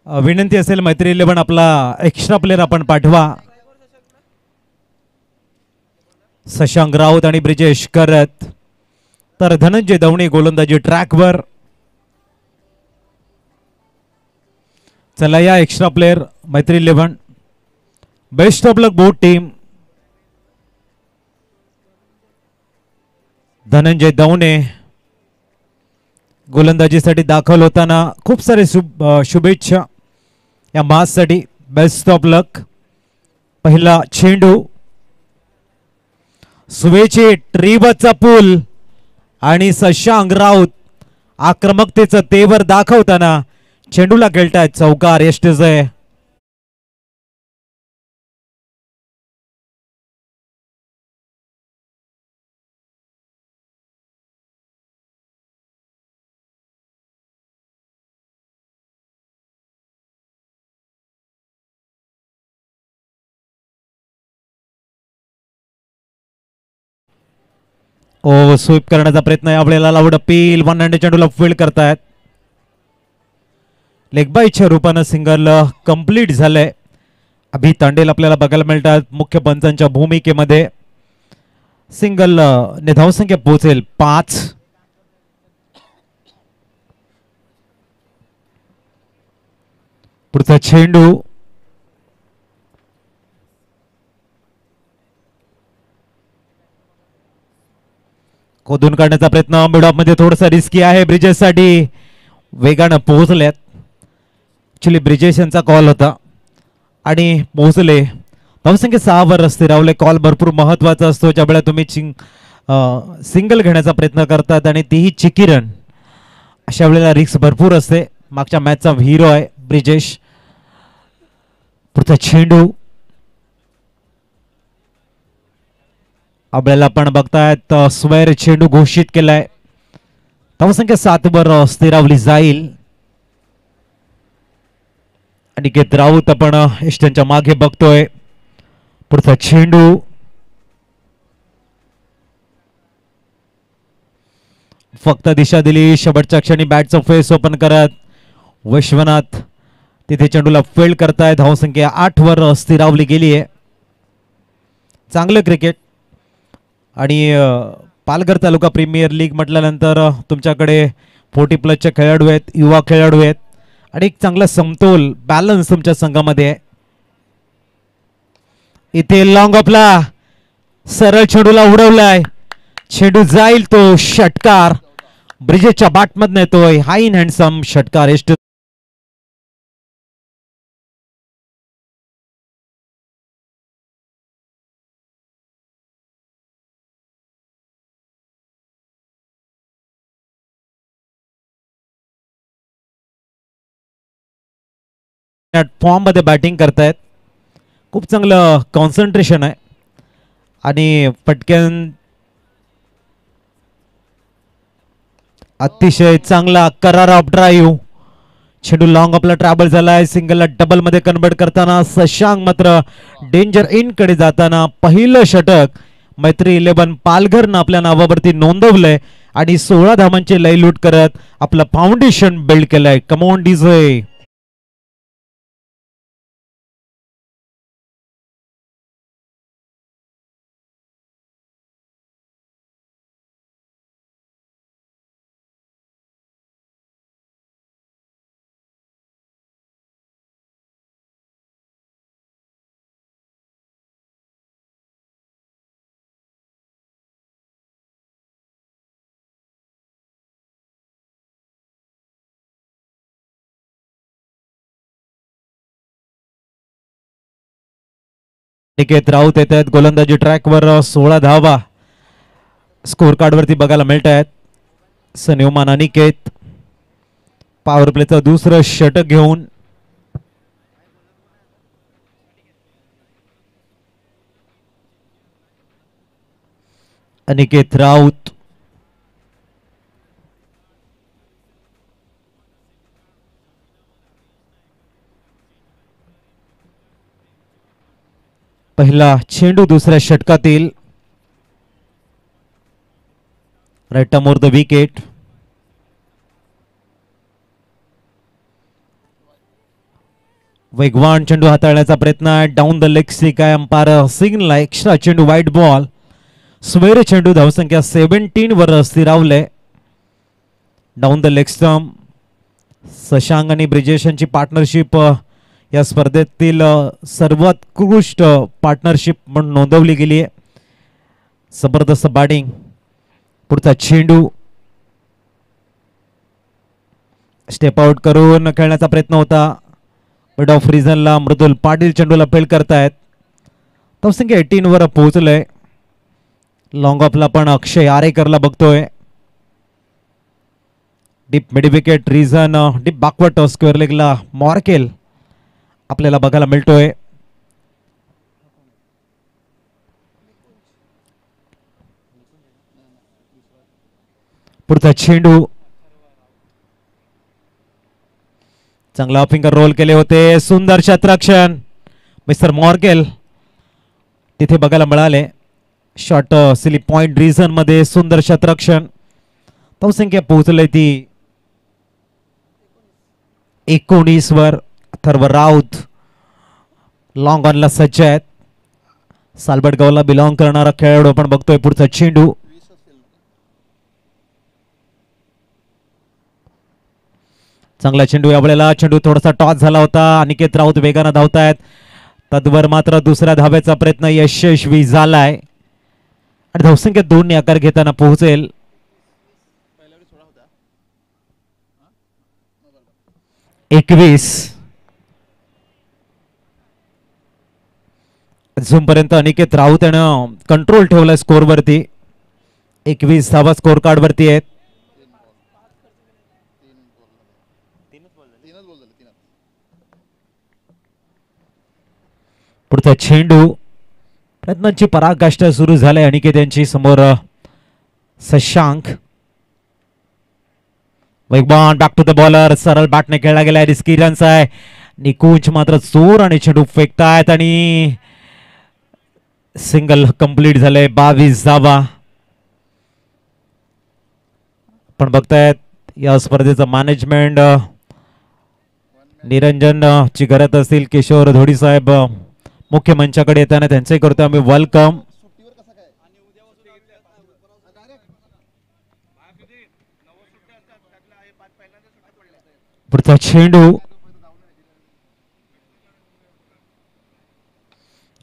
विनंती असेल मैत्री 11 आपला एक्स्ट्रा प्लेयर आपण पाठवा. शशांक राऊत आणि ब्रिजेश करत, तर धनंजय दवणे गोलंदाजी ट्रॅकवर. चला या extra player Maitri 11. Best of luck both team. Dhananjay Davane गोलंदाजीसाठी दाखल होताना खूप सारे शुभेच्छा या मॅचसाठी. बेस्ट ऑफ लक. पहिला चेंडू सुवेचे ट्रीबचा पूल आणि शशांक राऊत आक्रमकतेचं तेवर दाखवताना चेंडूला खेळतायत चौकार. यष्टीजय. ओ स्वीप करण्याचा प्रयत्न यावेळेला लावड अपील. वन हँड चेंडूला फील्ड करतायत. लेगबाईच्या रूपानं सिंगल कंप्लीट झालंय. अभि तांडेल आपल्याला बघायला मिळतात मुख्य पंचांच्या भूमिकेमध्ये. सिंगल ने धावसंख्या पोहोचेल 5. पुढचा चेंडू खोदून काढण्याचा प्रयत्न मिडऑफ मध्ये थोडासा रिस्की आहे ब्रिजेश साठी. वेगानं पोहोचल्यात. ऍक्च्युली ब्रिजेश यांचा कॉल होता आणि पोहोचले. धावसंख्या 6 वर स्थिरावले. कॉल भरपूर महत्वाचा असतो ज्यावेळेला तुम्ही सिंगल घेण्याचा प्रयत्न करतात आणि तीही चिकी रन. अशा वेळेला रिस्क भरपूर असते. मागच्या मॅचचा हिरो आहे ब्रिजेश. पुढचा चेंडू आपल्याला पण बघतायत स्वेर चेंडू घोषित केलाय. धावसंख्या 7 वर स्थिरावली जाईल. अनिकेत राऊत आपण इष्टांच्या मागे बघतोय. पुढचा चेंडू फक्त दिशा दिली. शेवटच्या क्षणी बॅटचं फेस ओपन करत विश्वनाथ तिथे चेंडूला फील्ड करताय. धावसंख्या 8 वर स्थिरावली गेली आहे. चांगलं क्रिकेट. आणि पालघर तालुका प्रीमियर लीग म्हटल्यानंतर तुमच्याकडे 40+ खेळाडू आहेत, युवा खेळाडू आहेत आणि एक चांगला समतोल बॅलन्स तुमच्या संघामध्ये आहे. इथे लॉंग ऑफला सरळ चेंडूला उडवलाय. चेंडू जाईल तो षटकार. ब्रिजेशच्या बॅटमधनं येतोय हाईन हँडसम षटकार. फॉर्म मध्ये बॅटिंग करतायत. खूप चांगलं कॉन्सन्ट्रेशन आहे आणि पटकन अतिशय चांगला करार ऑफ ड्राईव्ह. चेंडू लॉंग आपला ट्रॅव्हल झालाय. सिंगलला डबल मध्ये कन्वर्ट करताना शशांक मात्र डेंजर इन कडे जाताना पहिलं षटक मैत्री 11 पालघरनं आपल्या नावावरती नोंदवलंय आणि 16 धावांचे लय लूट करत आपलं फाउंडेशन बिल्ड केलंय. Come on DJ. अनिकेत राऊत येत आहेत गोलंदाजी ट्रॅकवर. 16 धावा स्कोर कार्ड वरती बघायला मिळत आहेत. सन्योमान अनिकेत पॉवर प्लेचं दुसरं षटक घेऊन अनिकेत राऊत पहिला चेंडू दुसऱ्या षटकातील. Right more the wicket. वेगवान चेंडू हाताळण्याचा प्रयत्न डाऊन द लेग स्टिक आहे. अंपायर सिग्नल एक्स्ट्रा चेंडू वाईट बॉल. स्वेर चेंडू धावसंख्या 17 वर स्थिरावले. Down the leg stump. Shashank आणि ब्रिजेश यांची पार्टनरशिप या स्पर्धेतील सर्वोत्कृष्ट पार्टनरशिप म्हणून नोंदवली गेली आहे. जबरदस्त बॅटिंग. पुढचा चेंडू स्टेप आउट करून खेळण्याचा प्रयत्न होता. मिड ऑफ रिझनला मृदुल पाटील चेंडूला फेल करतायत. धावसंख्या 18 वर पोहोचलंय. लॉंग ऑफला पण अक्षय आरेकरला बघतोय. Deep mid wicket region deep backward square लेगला मॉर्केल आपल्याला बघायला मिळतोय. पुढचा चेंडू चांगला फिंगर रोल केले होते. सुंदर क्षेत्ररक्षण मिस्टर मॉर्केल तिथे बघायला मिळाले. शॉर्ट स्लिप पॉइंट रिझन मध्ये सुंदर क्षेत्ररक्षण. धावसंख्या पोहोचले ती 19 वर. अथर्व राऊत लॉंग ऑनला सज्ज आहेत. सालबटगावला बिलॉंग करणारा खेळाडू आपण बघतोय. पुढचा चेंडू चांगला चेंडू. यावेळेला चेंडू थोडासा टॉस झाला होता. अनिकेत राऊत वेगानं धावतायत. तद्वर मात्र दुसऱ्या धावेचा प्रयत्न यशस्वी झालाय आणि धावसंख्या 2 ने आकार घेताना पोहोचेल. 21. अजूनपर्यंत अनिकेत राऊत यानं कंट्रोल ठेवलाय स्कोर वरती. 21 धावा स्कोर कार्ड वरती आहेत. पुढचा चेंडू. प्रयत्नांची पराकाष्ठा सुरू झाली अनिकेत यांची. समोर शशांक. वेगवान बॅक टू द बॉलर. सरळ बॅटने खेळला गेलाय. रिस्की रन्स आहे. निकुंज मात्र जोर आणि चेंडू फेकतायत आणि सिंगल कंप्लीट झाले. 22 धावा. पण बघतायत या स्पर्धेचं मॅनेजमेंट निरंजन ची करत असतील. किशोर धोडी साहेब मुख्य मंचाकडे येताना त्यांचे करतो आम्ही वेलकम. पुढचा चेंडू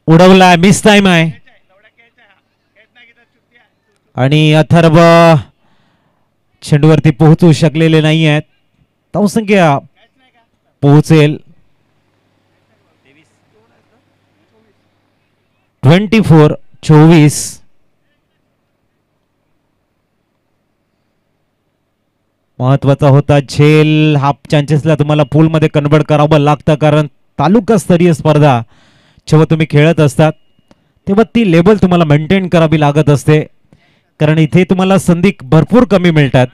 उडवलाय. मिस टाइम आहे आणि अथर्व चेंडूवरती पोहोचू शकलेले नाही आहेत. धावसंख्या पोहोचेल 24. महत्वाचा होता झेल. हाफ चान्सेसला तुम्हाला पूल मध्ये कन्वर्ट करावं लागतं कारण तालुका स्तरीय स्पर्धा जेव्हा तुम्ही खेळत असतात तेव्हा ती लेवल तुम्हाला मेंटेन करावी लागत असते. कारण इथे तुम्हाला संधी भरपूर कमी मिळतात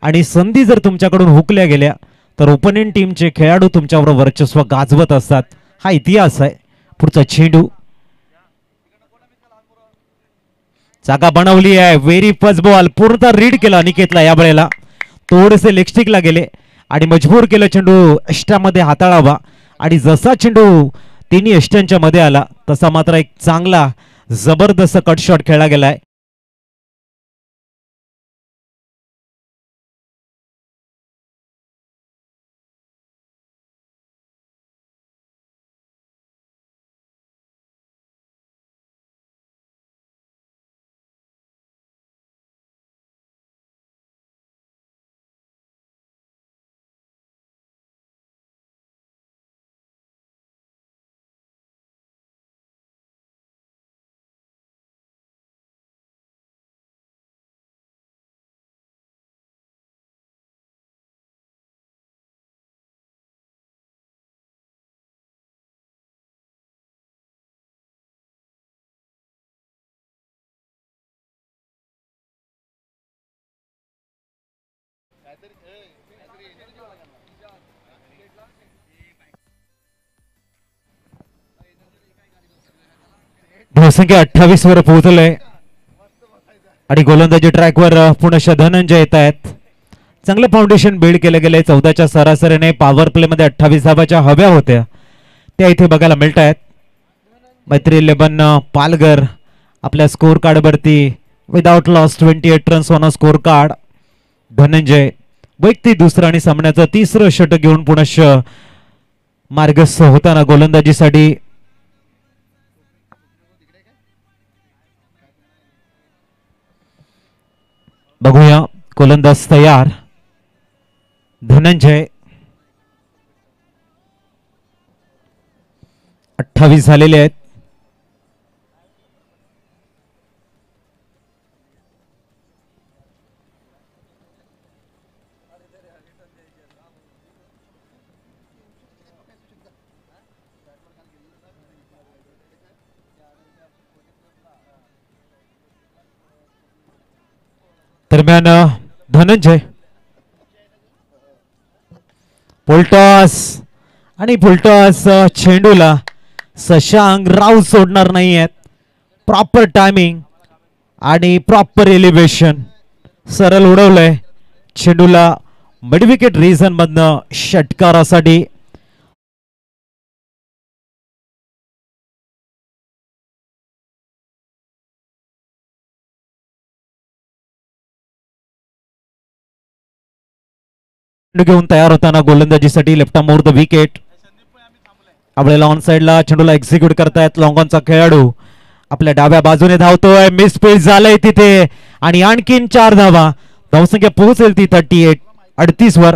आणि संधी जर तुमच्याकडून हुकल्या गेल्या तर ओपोनेंट टीमचे खेळाडू तुमच्यावर वर्चस्व गाजवत असतात. हा इतिहास आहे. पुढचा चेंडू जागा बनवली आहे. Very first ball. पूर्ण रीड केला अनिकेतला. या वेळेला थोडेसे लेगस्टिकला गेले आणि मजबूर केलं चेंडू अष्टामध्ये हाताळावा आणि जसा चेंडू तिन्ही अष्टांच्या मध्ये आला तसा मात्र एक चांगला जबरदस्त कट शॉट खेळला गेलाय. धावसंख्या 28 वर पोहोचलंय आणि गोलंदाजी ट्रॅकवर पुनश धनंजय येत आहेत. चांगलं फाउंडेशन बिल्ड केलं गेलंय. 14च्या सरासरीने पॉवर प्ले मध्ये 28 धावाच्या हव्या होत्या त्या इथे बघायला मिळत आहेत. मैत्री 11 पालघर आपल्या score कार्डवरती without loss 28 runs on score card. Dhananjay वैयक्तिक दुसरं आणि सामन्याचं तिसरं षटक घेऊन पुनश्च मार्गस्थ होताना गोलंदाजीसाठी. बघूया गोलंदाज तयार. धनंजय 28 झालेले आहेत. दरम्यान धनंजय फुलटॉस आणि फुलटॉस चेंडूला शशांक राव सोडणार नाही आहेत. प्रॉपर टायमिंग आणि प्रॉपर एलिव्हेशन सरळ उडवलंय चेंडूला मिडविकेट रिझन मधनं षटकारासाठी. घेऊन तयार होताना गोलंदाजीसाठी left arm over the wicket. आपल्याला ऑन साइडला चेंडूला एक्झिक्यूट करतायत लॉंगॉनचा खेळाडू. आपल्या डाव्या बाजूने धावतोय. मिस फील्ड झालंय तिथे आणि आणखीन 4 धावा. धावसंख्या पोहोचेल ती 38 वर.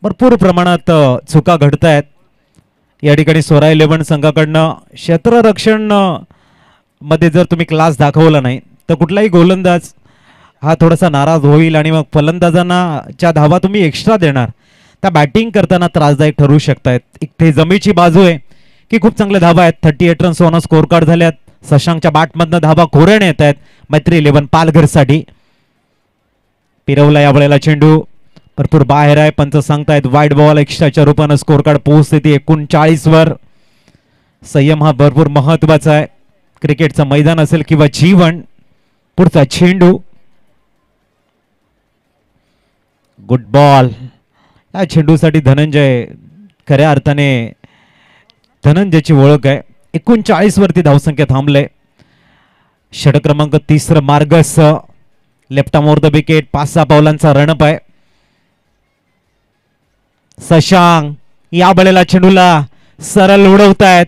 भरपूर प्रमाणात चुका घडत आहेत या ठिकाणी. सोरा 11 संघाकडनं क्षेत्ररक्षण मध्ये जर तुम्ही क्लास दाखवला नाही तर कुठलाही गोलंदाज हा थोडासा नाराज होईल आणि मग फलंदाजांना ज्या धावा तुम्ही एक्स्ट्रा देणार त्या बॅटिंग करताना त्रासदायक ठरू शकतायत. इथे जमेची बाजू आहे की खूप चांगल्या धावा आहेत. 38 रन्स ऑन स्कोर कार्ड झाल्यात. शशांकच्या बॅटमधनं धावा खोऱ्याने येत आहेत मैत्री 11 पालघरसाठी. पिरवला या वेळेला चेंडू भरपूर बाहेर आहे. पंच सांगतायत वाईट बॉल एक्स्ट्राच्या रूपानं स्कोर कार्ड पोहोचते ती 39 वर. संयम हा भरपूर महत्वाचा आहे. क्रिकेटचं मैदान असेल किंवा जीवन. पुढचा चेंडू गुड बॉल. या चेंडूसाठी धनंजय खऱ्या अर्थाने धनंजयची ओळख आहे. 39 वरती धावसंख्या थांबले. षटक क्रमांक 3 Marcus left arm over the wicket. 5-6 पावलांचा रणप आहे. शशांक या बळेला चेंडूला सरळ उडवतायत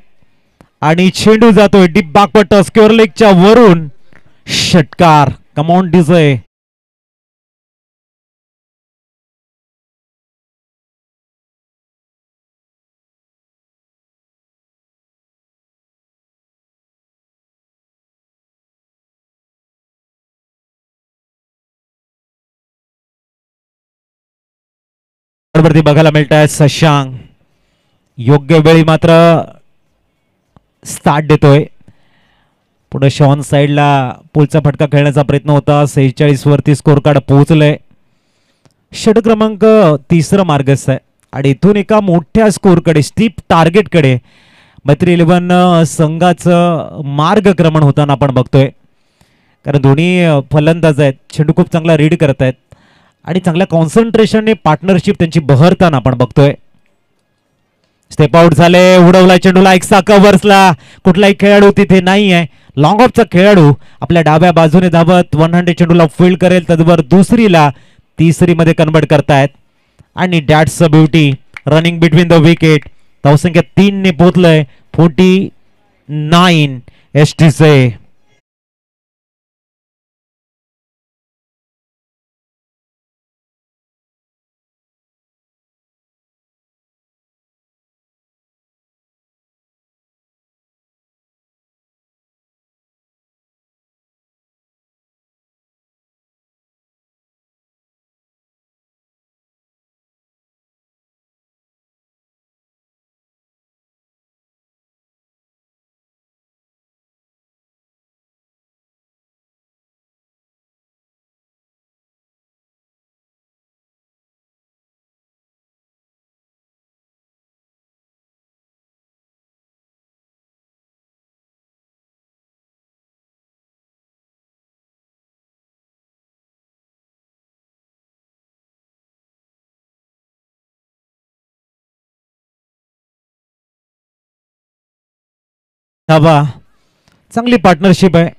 आणि चेंडू जातोय डीप बॅकपट स्क्वेअर लेगच्या वरून. षटकार. Come on DJ. वरती बघायला मिळत आहे शशांक योग्य वेळी मात्र स्टार्ट देतोय. पुढे शॉन साइडला पुलचा फटका खेळण्याचा प्रयत्न होता. 46 वरती स्कोर कार्ड पोहोचलंय. षटक क्रमांक 3 मार्गस्थ आहे आणि इथून एका मोठ्या स्कोरकडे स्टीप टार्गेटकडे मैत्री 11 संघाचं मार्गक्रमण होताना आपण बघतोय. कारण दोन्ही फलंदाज आहेत. चेंडू खूप चांगला रीड करत आहेत आणि चांगल्या कॉन्सन्ट्रेशनने पार्टनरशिप त्यांची बहरताना आपण बघतोय. स्टेप आउट झाले. उडवला चेंडूला एक्सा कव्हर्सला. कुठलाही खेळाडू तिथे नाही आहे. लॉंग ऑफचा खेळाडू आपल्या डाव्या बाजूने धावत 100 चेंडूला फील्ड करेल. त्याचबरोबर दुसरीला तिसरी मध्ये कन्वर्ट करतायत आणि that's a beauty. Running between the wicket. धावसंख्या 3 ने पोहोचलंय 49 एसटीचे. धाबा चांगली पार्टनरशिप आहे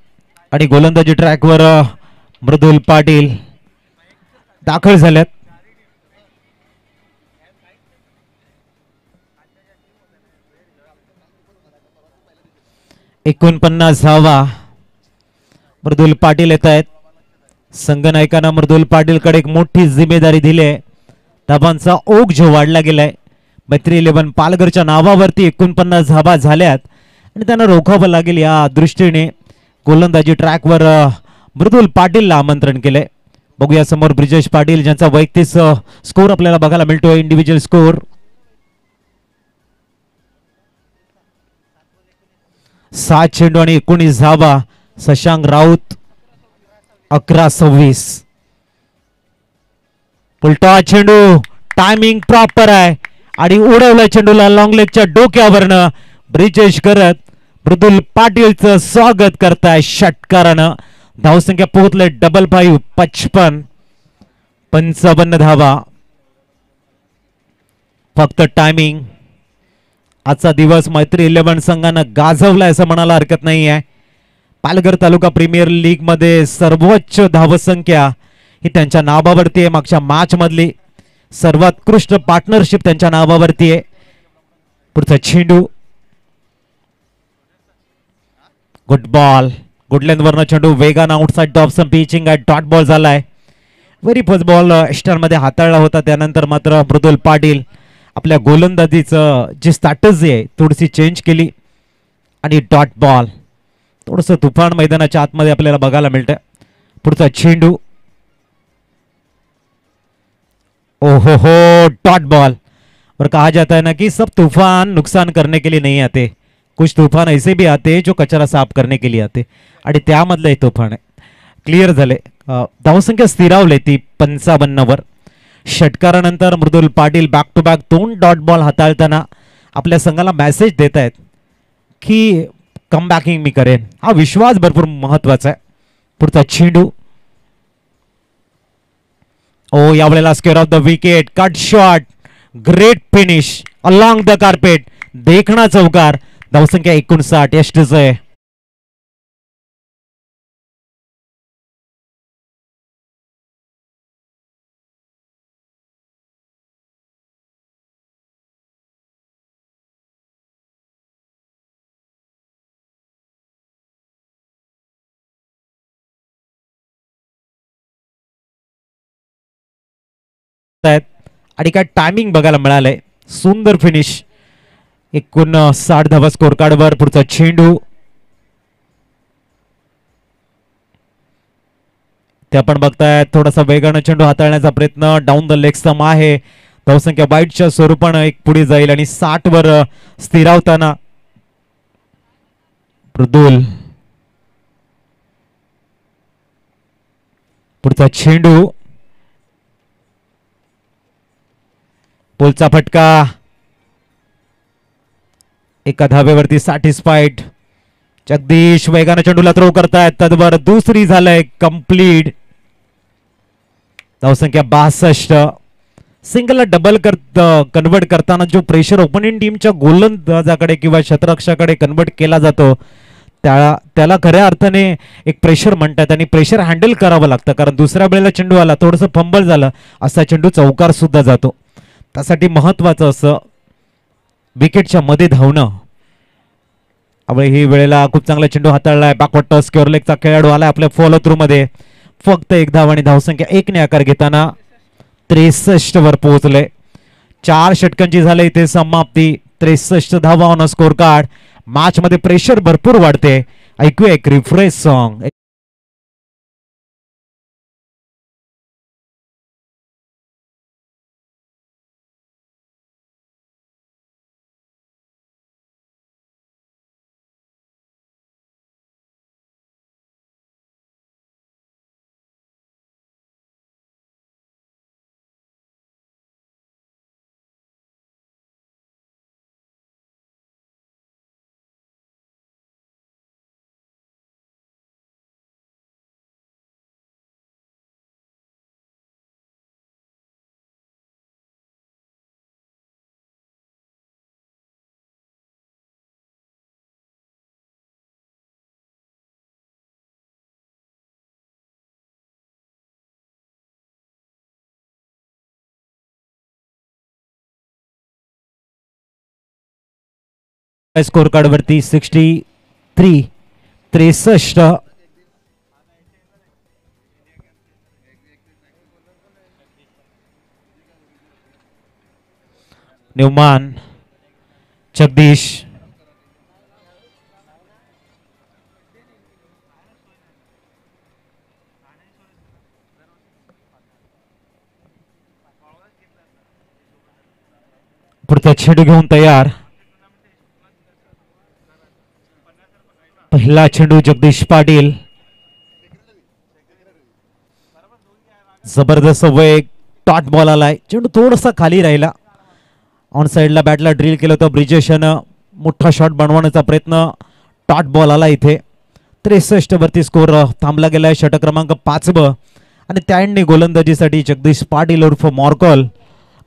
आणि गोलंदाजी ट्रॅकवर मृदुल पाटील दाखल झाल्यात. 49 धावा मृदुल पाटील येत आहेत. संघनायकांना मृदुल पाटीलकडे एक मोठी जिम्मेदारी दिली आहे. धाबांचा ओघ जो वाढला गेलाय. मैत्री 11 पालघरच्या नावावरती 49 धाबा झाल्यात आणि त्यांना रोखावं लागेल या दृष्टीने गोलंदाजी ट्रॅकवर मृदुल पाटीलला आमंत्रण केलंय. बघूया समोर ब्रिजेश पाटील ज्यांचा वैयक्तिक स्कोर आपल्याला बघायला मिळतोय. इंडिव्हिज्युअल स्कोर 7 चेंडू आणि 19 धावा. शशांक राऊत 11-26. उलटा चेंडू टायमिंग प्रॉपर आहे आणि उडवला चेंडूला लॉंग लेगच्या डोक्यावरनं. ब्रिजेश करत मृदुल पाटीलचं स्वागत करताय षटकारानं. धावसंख्या पोहोचले 55 55 धावा. फक्त टायमिंग. आजचा दिवस मैत्री 11 संघानं गाजवलाय असं म्हणायला हरकत नाही आहे. पालघर तालुका प्रीमियर लीग मध्ये सर्वोच्च धावसंख्या ही त्यांच्या नावावरती आहे. मागच्या मॅच मधली सर्वोत्कृष्ट पार्टनरशिप त्यांच्या नावावरती आहे. पुढचा चेंडू गुड बॉल. गुड लेंथ वरनं चेंडू वेगानं आउटसाइड टॉप सम पिचिंग आहे. डॉट बॉल झालाय. व्हेरी फर्स्ट बॉल स्टन मध्ये हाताळला होता. त्यानंतर मात्र मृदुल पाटील आपल्या गोलंदाजीचं जे स्ट्रॅटेजी आहे थोडीशी चेंज केली आणि डॉट बॉल. थोडंसं तुफान मैदानाच्या आतमध्ये आपल्याला बघायला मिळतं. पुढचा चेंडू ओहो हो डॉट बॉल. और कहा जाता है ना कि सब तूफान नुकसान करने के लिए नहीं आते. कुछ तूफान ऐसे भी आते जो कचरा साफ करने के लिए आते आणि त्यामधलं एक तूफान आहे. क्लिअर झाले. धावसंख्या स्थिरावली ती 55 वर. षटकारानंतर Mridul Patil back to back 2 dot ball हाताळताना आपल्या संघाला मेसेज देत आहेत की कम बॅकिंग मी करेन. हा विश्वास भरपूर महत्वाचा आहे. पुढचा चेंडू ओ यावेळेला square off the wicket. Cut shot. Great finish along the carpet. देखणा चौकार. धावसंख्या 59. यष्टीच आहे. आणि काय टायमिंग बघायला मिळालंय. सुंदर फिनिश. 59 धावा स्कोर कार्डवर. पुढचा चेंडू ते आपण बघताय. थोडासा वेगानं चेंडू हाताळण्याचा प्रयत्न. डाऊन द लेग स्टंप आहे. धावसंख्या वाईटच्या स्वरूपानं एक पुढे जाईल आणि 60 वर स्थिरावताना मृदुल. पुढचा चेंडू पोलचा फटका. एका धावेवरती सॅटिस्फाईड. जगदीश वेगाने चेंडूला थ्रो करतायत. तदवर दुसरी झालंय कंप्लीट. धावसंख्या 62. सिंगलला डबल कन्वर्ट करताना जो प्रेशर ओपनिंग टीमच्या गोलंदाजाकडे किंवा शतरक्षकाकडे कन्वर्ट केला जातो त्याला खऱ्या अर्थाने एक प्रेशर म्हणतात आणि प्रेशर हँडल करावं लागतं. कारण दुसऱ्या वेळेला चेंडू आला थोडंसं फंबल झालं असा चेंडू चौकार सुद्धा जातो. त्यासाठी महत्वाचं असं विकेटच्या मध्ये धावणं. ही वेळेला खूप चांगला चेंडू हाताळलाय. बॅकवर्ड टच स्क्वेअर लेगचा खेळाडू आलाय आपल्या फॉलो थ्रू मध्ये. फक्त 1 धाव आणि धावसंख्या 1 ने आकार घेताना 63 वर पोहोचले. 4 षटकांची झाले इथे समाप्ती. 63 धावा ऑन स्कोर कार्ड. मॅच मध्ये प्रेशर भरपूर वाढते. ऐकूया एक रिफ्रेश सॉन्ग. स्कोर कार्ड वरती 63. न्यूमान, जगदीश, पुढचा चेंडू घेऊन तयार. पहिला चेंडू जगदीश पाटील. जबरदस्त वेग, टॉट बॉल आलाय. चेंडू थोडासा खाली राहिला. ऑन साइडला बॅटला ड्रिल केलं होतं ब्रिजेशनं. मोठा शॉट बनवण्याचा प्रयत्न, टॉट बॉल आला इथे. 63 वरती स्कोर थांबला गेलाय. षटक क्रमांक 5 आणि त्याने गोलंदाजीसाठी जगदीश पाटील उर्फ मॉर्कॉल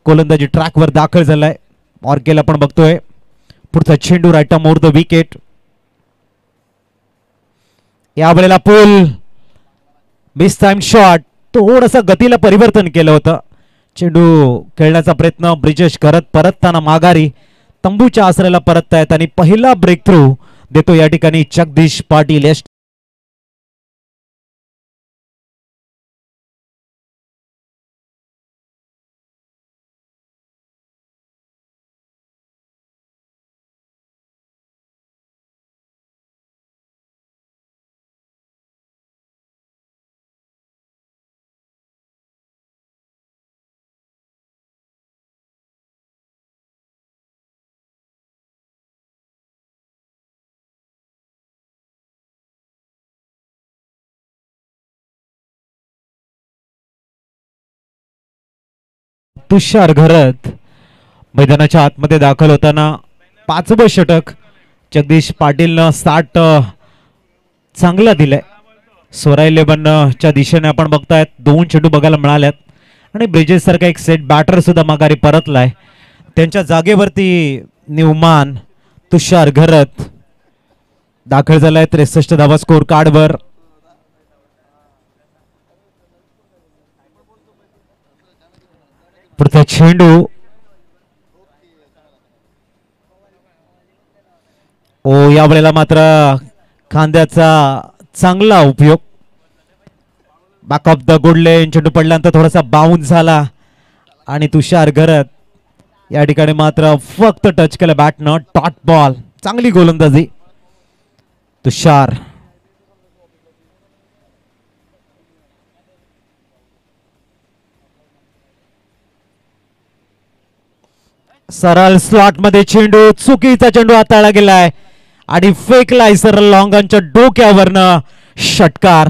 गोलंदाजी ट्रॅकवर दाखल झालाय. मॉर्केल आपण बघतोय. पुढचा चेंडू राईट मोर द विकेट. यावेळेला पूल मिस टाइम शॉट. थोडंसं गतीला परिवर्तन केलं होतं. चेंडू खेळण्याचा प्रयत्न ब्रिजेश करत परतताना माघारी तंबूच्या आसऱ्याला परततायत आणि पहिला ब्रेक थ्रू देतो या ठिकाणी जगदीश पाटील. तुषार घरत मैदानाच्या आतमध्ये दाखल होताना 5वं षटक जगदीश पाटीलनं स्टार्ट चांगला दिलाय. स्वरा 11 च्या दिशेने आपण बघतायत 2 चेंडू बघायला मिळाल्यात आणि ब्रिजेश सारखा एक सेट बॅटर सुद्धा माघारी परतलाय. त्यांच्या जागेवरती न्यूमान तुषार घरत दाखल झालाय. 63 धावा स्कोर कार्डवर. पुढचा चेंडू यावेळेला मात्र खांद्याचा चांगला उपयोग. बॅक ऑफ द गुड लेन. चेंडू पडल्यानंतर थोडासा बाउन्स झाला आणि तुषार घरत या ठिकाणी मात्र फक्त टच केलं बॅटनं. टॉट बॉल. चांगली गोलंदाजी तुषार. सरळ स्लॉट मध्ये चेंडू. चुकीचा चेंडू हाताळला गेलाय आणि फेकलाय सरळ लॉंगांच्या डोक्यावरनं. षटकार.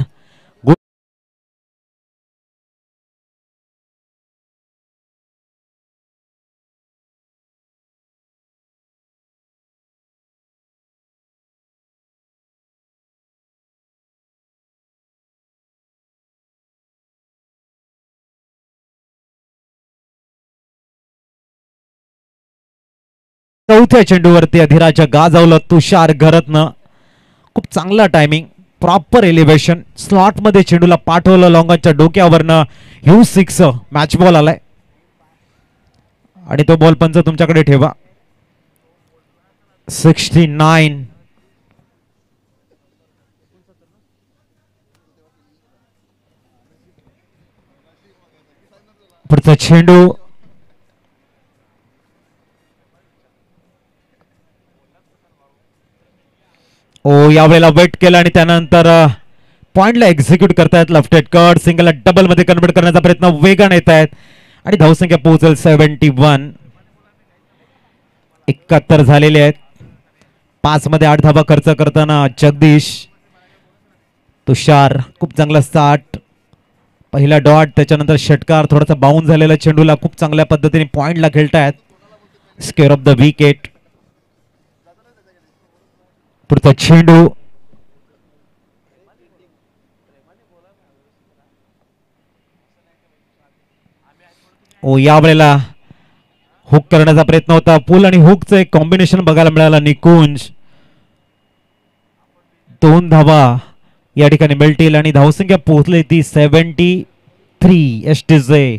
चौथ्या चेंडूवरती अधिराच्या गाजावलं तुषार घरतनं. खूप चांगला टायमिंग, प्रॉपर एलिव्हेशन. स्लॉट मध्ये चेंडूला पाठवलं लॉंगाच्या डोक्यावरनं. ह्यू 6 मॅच बॉल आलाय आणि तो बॉल पंच तुमच्याकडे ठेवा. 69. पुढचा चेंडू यावेळेला वेट केला आणि त्यानंतर पॉइंटला एक्झिक्यूट करतायत. Left hand cut single double मध्ये कन्वर्ट करण्याचा प्रयत्न वेगाने येत आहेत आणि धावसंख्या पोहोचेल 71. 71 झालेले आहेत. 5 मध्ये 8 धावा खर्च करताना जगदीश. तुषार खूप चांगला स्टार्ट. पहिला डॉट, त्याच्यानंतर षटकार. थोडासा बाउन्स झालेला चेंडूला खूप चांगल्या पद्धतीने पॉइंटला खेळतायत. Square off the wicket. पुढचा चेंडू यावेळेला हुक करण्याचा प्रयत्न होता. पुल आणि हुकचं एक कॉम्बिनेशन बघायला मिळालं. निकुंज 2 धावा या ठिकाणी मिळतील आणि धावसंख्या पोहोचली ती 73. एसटीजे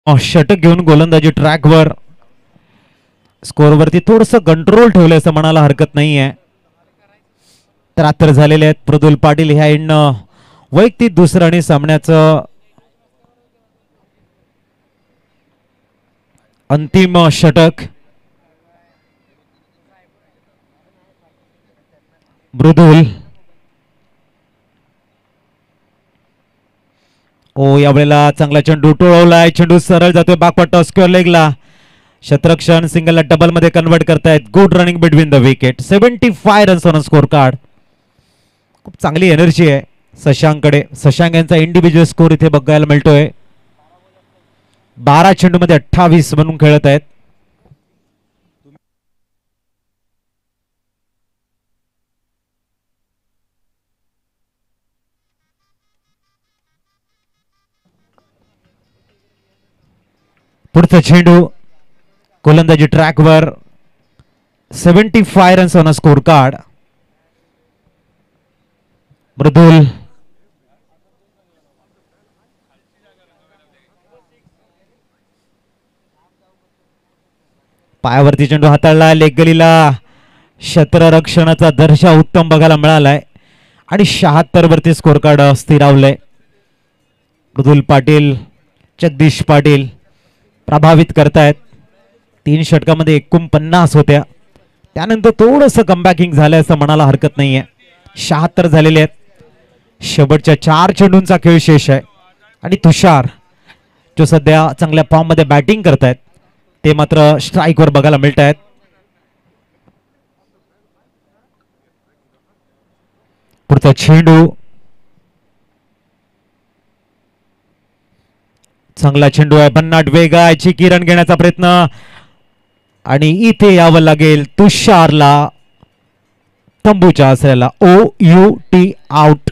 षटक घेऊन गोलंदाजी ट्रॅकवर. स्कोअरवरती थोडस कंट्रोल ठेवलं असं म्हणायला हरकत नाहीये. 73 झालेले आहेत. मृदुल पाटील ह्या एंडनं वैयक्तिक दुसरं आणि सामन्याचं अंतिम षटक. मृदुल यावेळेला चांगला चेंडू टोळवलाय. चेंडू सरळ जातोय बाकपट्टा स्क्वेअर लेगला. शतरक्षण सिंगलला डबल मध्ये कन्वर्ट करतायत. Good running between the wicket. 75 runs on score card. खूप चांगली एनर्जी आहे शशांककडे. शशांक यांचा इंडिव्हिज्युअल स्कोर इथे बघायला मिळतोय. 12 चेंडू मध्ये 28 म्हणून खेळत आहेत. पुढचा चेंडू गोलंदाजी ट्रॅकवर. 75 रन्स ऑन स्कोर कार्ड. मृदुल पायावरती चेंडू हाताळला. लेग गलीला क्षेत्ररक्षणाचा दर्जा उत्तम बघायला मिळालाय आणि 76 वरती स्कोर कार्ड स्थिरावलंय. मृदुल पाटील जगदीश पाटील प्रभावित करतायत. 3 षटकामध्ये 49 होत्या. त्यानंतर थोडंसं कमबॅकिंग झालंय असं म्हणायला हरकत नाहीये. 76 झालेले आहेत. शेवटच्या 4 चेंडूंचा खेळ शेष आहे आणि तुषार जो सध्या चांगल्या फॉर्म मध्ये बॅटिंग करतायत ते मात्र स्ट्राईकवर बघायला मिळत आहेत. पुढचा चेंडू चांगला चेंडू आहे. भन्नाट वेगाची किरण घेण्याचा प्रयत्न आणि इथे यावं लागेल तुषारला तंबूच्या आसऱ्याला. OUT out.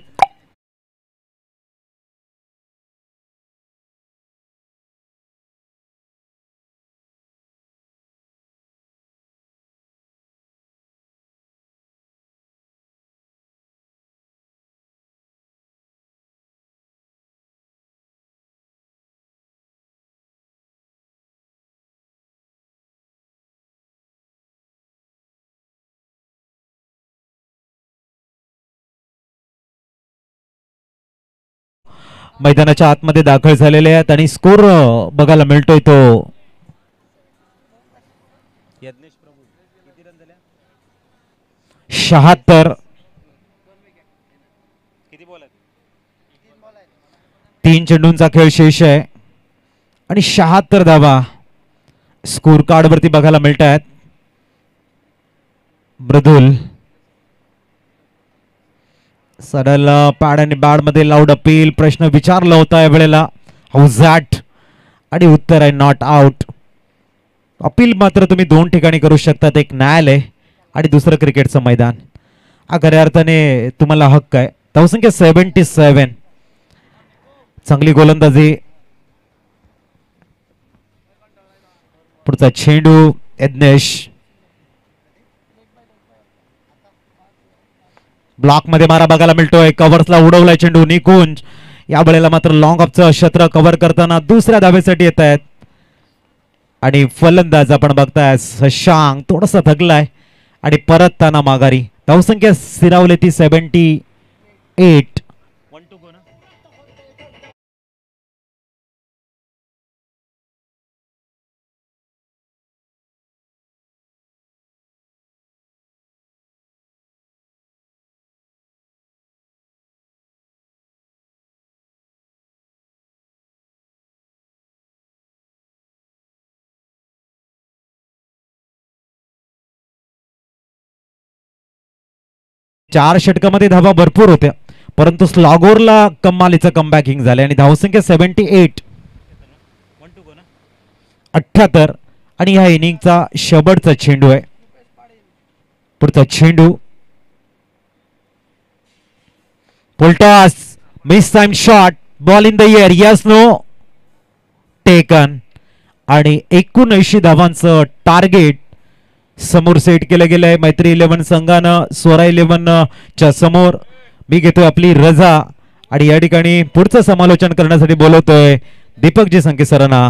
मैदानाच्या आतमध्ये दाखल झालेले आहेत आणि स्कोर बघायला मिळतोय तो 76. 3 चेंडूंचा खेळ शेष आहे आणि 76 धावा स्कोर कार्ड वरती बघायला मिळत आहेत. मृदुल सरळ पॅड आणि बॅड मध्ये लाऊड अपील. प्रश्न विचारला होता या वेळेला हाऊज दॅट आणि उत्तर आहे नॉट आउट. अपील मात्र तुम्ही 2 ठिकाणी करू शकतात. एक न्यायालय आणि दुसरं क्रिकेटचं मैदान. हा खऱ्या अर्थाने तुम्हाला हक्क आहे. धावसंख्या 77. चांगली गोलंदाजी. पुढचा चेंडू यज्ञेश ब्लॉक मध्ये मारा बघायला मिळतोय. कव्हर्सला उडवलाय चेंडू निकुंज. या वेळेला मात्र लॉंग ऑफचं क्षेत्र कव्हर करताना दुसऱ्या धावेसाठी येत आहेत आणि फलंदाज आपण बघताय शशांक थोडासा थकलाय आणि परतताना माघारी. धावसंख्या स्थिरावली ती 78. 4 षटकामध्ये धावा भरपूर होत्या परंतु स्लॉगोरला कमालीचं कमबॅकिंग झाले आणि धावसंख्या 78. 78 आणि ह्या इनिंगचा शेवटचा चेंडू आहे. पुढचा चेंडू full toss miss time shot. Ball in the air. Yes know taken आणि 79 धावांचं टार्गेट समोर सेट केलं गेलंय मैत्री 11 संघानं स्वरा 11 च्या समोर. मी घेतोय आपली रजा आणि या ठिकाणी पुढचं समालोचन करण्यासाठी बोलवतोय दीपकजी संके सरांना.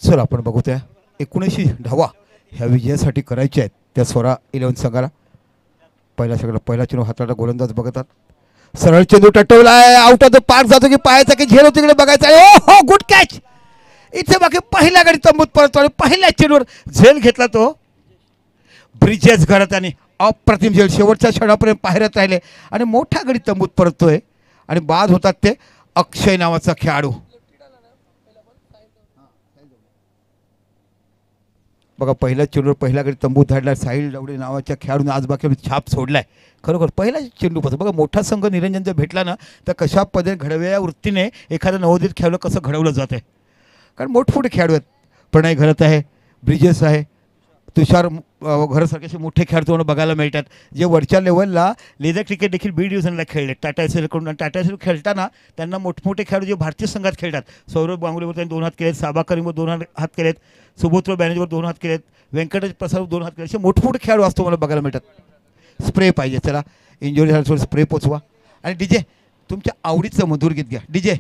चला आपण बघू त्या 19 धावा ह्या विजयासाठी करायच्या आहेत त्या स्वरा 11 संघाला. पहिला चेंडू हाताळा गोलंदाज बघतात. सरळ चेंडू टटवलाय, आउट ऑफ द पार्क जातो की पाहायचा की झेल तिकडे बघायचा. ओ हो गुड कॅच. इथे बाकी पहिल्या गाडी तंबूत परततो आणि पहिल्या चेंडूवर झेल घेतला तो ब्रिजेस घरात आणि अप्रतिम झेल शेवटच्या क्षणापर्यंत पाहायला राहिले आणि मोठा गडी तंबूत परततोय आणि बाद होतात ते अक्षय नावाचा खेळाडू. बघा पहिल्या चेंडूवर पहिल्या गडी तंबूत धाडला साहिल दवडे नावाच्या खेळाडूने आज बाकी छाप सोडलाय. खरोखर पहिला चेंडूपासून बघा मोठा संघ निरंजन जर भेटला ना तर कशा पद्धतीने घडव्या वृत्तीने एखादं नवोदित खेळाडू कसं घडवलं जातं. कारण मोठमोठे खेळाडू आहेत. प्रणय घरत आहे, ब्रिजेस आहे, तुषार घरसारखे मोठे खेळाडू तुम्हाला बघायला मिळतात जे वरच्या लेवलला लेदर क्रिकेट देखील बी डिव्हिजनला खेळले. टाटा एसएलकडून आणि टाटा एसएल खेळताना त्यांना मोठमोठे खेळाडू जे भारतीय संघात खेळतात. सौरभ गांगुलीवर त्यांनी 2 हात केलेत, साबा करीमवर 2 हात केलेत, सुबोत्र बॅनर्जीवर 2 हात केलेत, व्यंकटेश प्रसादवर 2 हात केले. असे मोठमोठे खेळाडू असतो मला बघायला मिळतात. स्प्रे पाहिजे, चला इंजुरी झाली थोडं स्प्रे पोचवा. आणि डीजे तुमच्या आवडीचं मधुर गीत घ्या डीजे.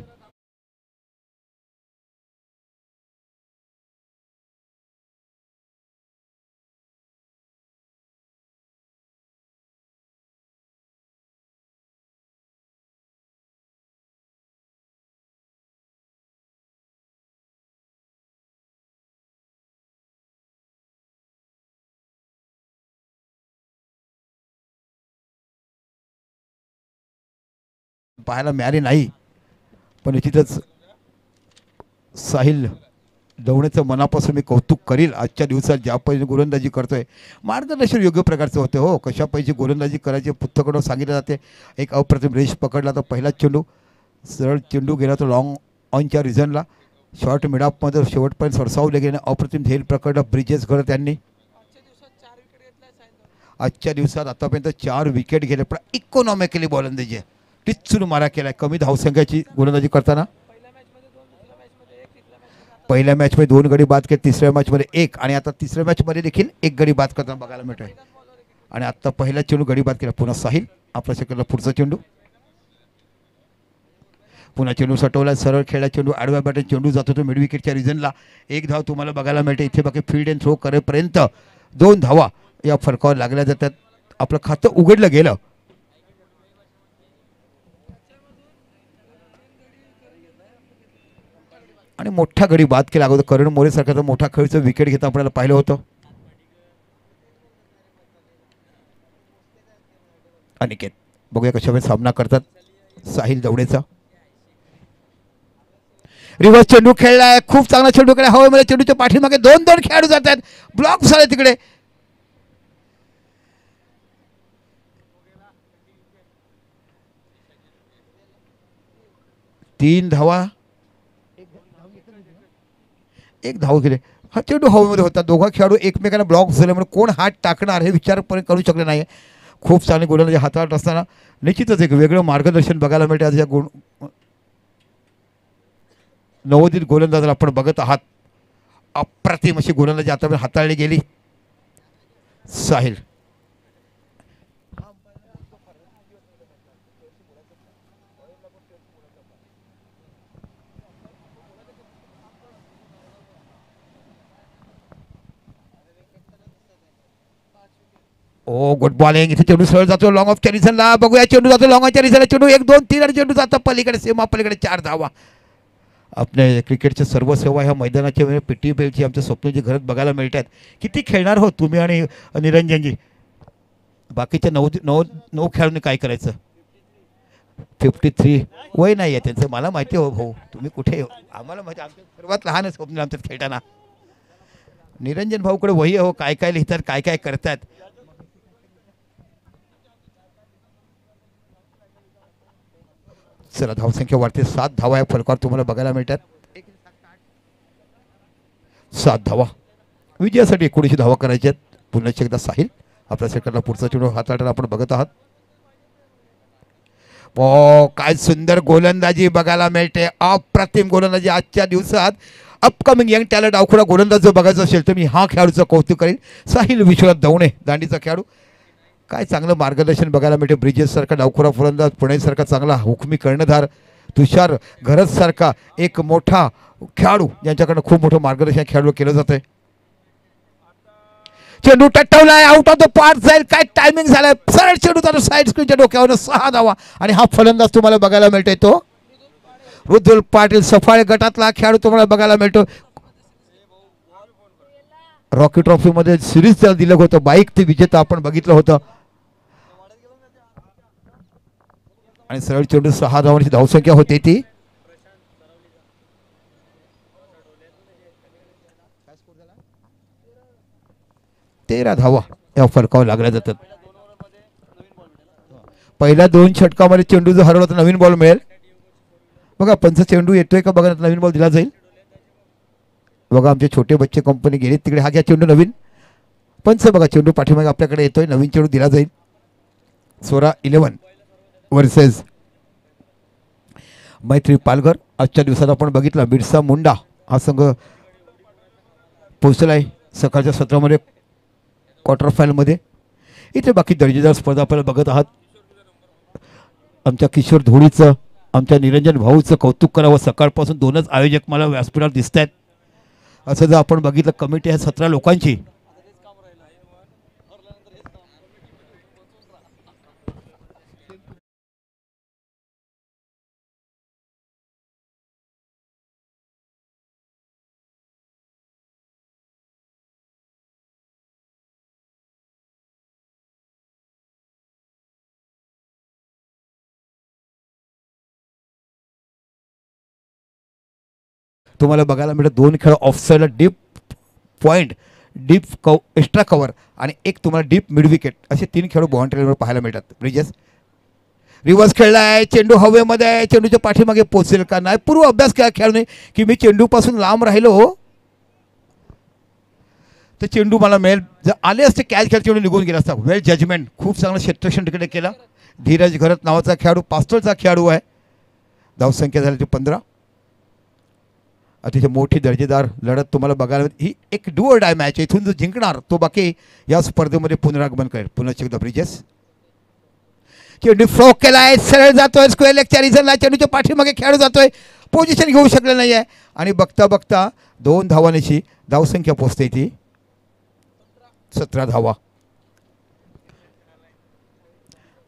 पाहायला मिळाली नाही पण निश्चितच साहिल दवणेचं मनापासून मी कौतुक करील. आजच्या दिवसात ज्या पद्धतीने गोलंदाजी करतोय मार्गदर्शन योग्य प्रकारचं होतं. हो कशा पैकी गोलंदाजी करायची पुस्तकाकडून सांगितलं जाते. एक अप्रतिम रेश पकडला तर पहिला चेंडू सरळ चेंडू गेला तो लॉंग ऑनच्या रिझनला शॉर्ट मिडअपमध्ये शेवटपर्यंत सरसावले गेले. अप्रतिम झेल प्रकरलं ब्रिजेस घर त्यांनी. आजच्या दिवसात आतापर्यंत 4 विकेट गेले पण इकॉनॉमिकली गोलंदाजी टिच्चून मारा केलाय. कमी धावसंख्याची गोलंदाजी करताना पहिल्या मॅचमध्ये 2 गडी बाद केले, तिसऱ्या मॅचमध्ये 1 आणि आता तिसऱ्या मॅचमध्ये देखील 1 गडी बाद करताना बघायला मिळतोय. आणि आता पहिला चेंडू गडी बाद केला. पुन्हा साहिल आपला सेकंडला पुढचा चेंडू पुन्हा चेंडू सटवला सरळ खेळला चेंडू आडव्या बॅटन चेंडू जातो तो मिड विकेटच्या रिझनला. 1 धाव तुम्हाला बघायला मिळते. इथे बाकी फील्ड अँड थ्रो करेपर्यंत 2 धावा या फरकावर लागल्या जातात. आपलं खातं उघडलं गेलं. आणि मोठा गडी बाद केला. अगोदर करण मोरे सारखा मोठा खेळचं विकेट घेता आपल्याला पाहिलं होतं. अनिकेत बघूया कशामध्ये सामना करतात साहिल दवडेचा. रिव्हर्स चेंडू खेळलाय, खूप चांगला चेंडू खेळला. हवेमध्ये चेंडूच्या पाठीमागे 2 खेळाडू जातात. ब्लॉक झाले तिकडे. तीन धावा, 1 धाव गेले. हा चेंडू हवेमध्ये होता. दोघा खेळाडू एकमेकांना ब्लॉक झाल्यामुळे कोण हात टाकणार हे विचारपर्यंत करू शकले नाही. खूप चांगले गोलंदाजी हाताळत असताना निश्चितच एक वेगळं मार्गदर्शन बघायला मिळते. आज या नवोदित गोलंदाजाला आपण बघत आहात. अप्रतिम अशी गोलंदाजी आता हाताळली गेली. साहिल ओ गुड बॉलिंग. इथे चेंडू सरळ जातो लॉंग ऑफच्या रिझनला. बघूया चेंडू जातो लॉंग ऑफच्या रिझनला. चेंडू 1 2 3 आणि चेंडू जातो पलीकडे सीमा पलीकडे. 4 धावा. आपल्या क्रिकेटच्या सर्व सेवा ह्या मैदानाच्या वेळी पीटी पेलची आमच्या स्वप्नाची घरात बघायला मिळतात. किती खेळणार हो तुम्ही आणि निरंजनजी. बाकीच्या 9 खेळाडूंनी काय करायचं. 53 वय नाही आहे त्यांचं मला माहिती हो भाऊ. तुम्ही कुठे आम्हाला माहिती आमच्या सर्वात लहान स्वप्न आमच्यात खेळताना. निरंजन भाऊकडे वही हो काय काय लिहितात काय काय करतात. चला धावसंख्या वाढते. 7 धावा या फलकावर तुम्हाला बघायला मिळतात. 7 धावा विजयासाठी 19 धावा करायच्या आहेत. पुन्हा एकदा साहिल आपल्या सेकंडला पुढचा चेंडू हाताळताना आपण बघत आहात. काय सुंदर गोलंदाजी बघायला मिळते. अप्रतिम गोलंदाजी आजच्या दिवसात. अपकमिंग यंग टॅलेंट अवखुडा गोलंदाज जर बघायचं असेल तर मी हा खेळाडूचं कौतुक करेन. साहिल विश्वनाथ दवणे दांडीचा खेळाडू. काय चांगलं मार्गदर्शन बघायला मिळते. ब्रिजेस सारखा डावखुरा फलंदाज, पुणे सारखा चांगला हुकमी कर्णधार, तुषार घरत सारखा एक मोठा खेळाडू ज्यांच्याकडनं खूप मोठं मार्गदर्शन खेळाडू केलं जातंय. चेंडू टट्टवलाय, आउट ऑफ द पार्क जाईल. काय टायमिंग झालाय, सरळ चेंडू त्याला साईड स्क्रीनच्या डोक्यावर 6 धावा. आणि हा फलंदाज तुम्हाला बघायला मिळतोय तो रुद्र पाटील, सफाळे गटातला खेळाडू तुम्हाला बघायला मिळतो. रॉकी ट्रॉफी मध्ये सिरीज त्याला दिलं होतं, बाईक ते विजेता आपण बघितलं होतं. आणि सरळ चेंडू 6 धावांची धावसंख्या होते ती. तेरा धावा या फरकावर लागल्या जातात. पहिल्या 2 षटकामध्ये चेंडू जर हरवला तर नवीन बॉल मिळेल. बघा पंच चेंडू येतोय का बघा, नवीन बॉल दिला जाईल. बघा आमचे छोटे बच्चे कंपनी गेले तिकडे. हा घ्या चेंडू नवीन. पंच बघा चेंडू पाठीमागे आपल्याकडे येतोय, नवीन चेंडू दिला जाईल. सोरा 11 वर्सेस मैत्री पालघर. आजच्या दिवसात आपण बघितला बिरसा मुंडा हा संघ पोहोचलाय सकाळच्या सत्रामध्ये क्वार्टर फायनलमध्ये. इथे बाकी दर्जेदार स्पर्धा आपल्याला बघत आहात. आमच्या किशोर धोळीचं, आमच्या निरंजन भाऊचं कौतुक करावं. सकाळपासून 2च आयोजक मला व्यासपीठावर दिसत आहेत. असं जर आपण बघितलं कमिटी आहे 17 लोकांची. तुम्हाला बघायला मिळतं 2 खेळ ऑफसाईडला deep point, deep extra cover आणि एक तुम्हाला डीप मिड विकेट असे 3 खेळू बाउंड्रीवर पाहायला मिळतात. ब्रिजेस रिव्हर्स खेळलाय, चेंडू हवेमध्ये आहे, चेंडूच्या पाठीमागे पोचेल का नाही. पूर्व अभ्यास केला खेळाडूने की मी चेंडूपासून लांब राहिलो तर चेंडू मला मिळेल. जर आले असते कॅच खेळ चेंडू निघून गेला असता. वेल जजमेंट, खूप चांगलं क्षेत्ररक्षण तिकडे केलं. धीरज घरत नावाचा खेळाडू पास्टलचा खेळाडू आहे. धावसंख्या झाली ती 15. अतिशय मोठी दर्जेदार लढत तुम्हाला बघायला. ही एक डू ऑर डाय मॅच आहे. इथून जो जिंकणार तो बाकी या स्पर्धेमध्ये पुनरागमन करेल. पुन्हा एकदा ब्रिजेस चेंडू फ्लॉक केलाय, सरळ जातोय स्क्वेअर लेगच्या रिझनला. चेंडूच्या पाठीमागे खेळाडू जातोय, पोझिशन घेऊ शकले नाही आहे. आणि बघता बघता 2 धावांची धावसंख्या पोचते ती 17 धावा.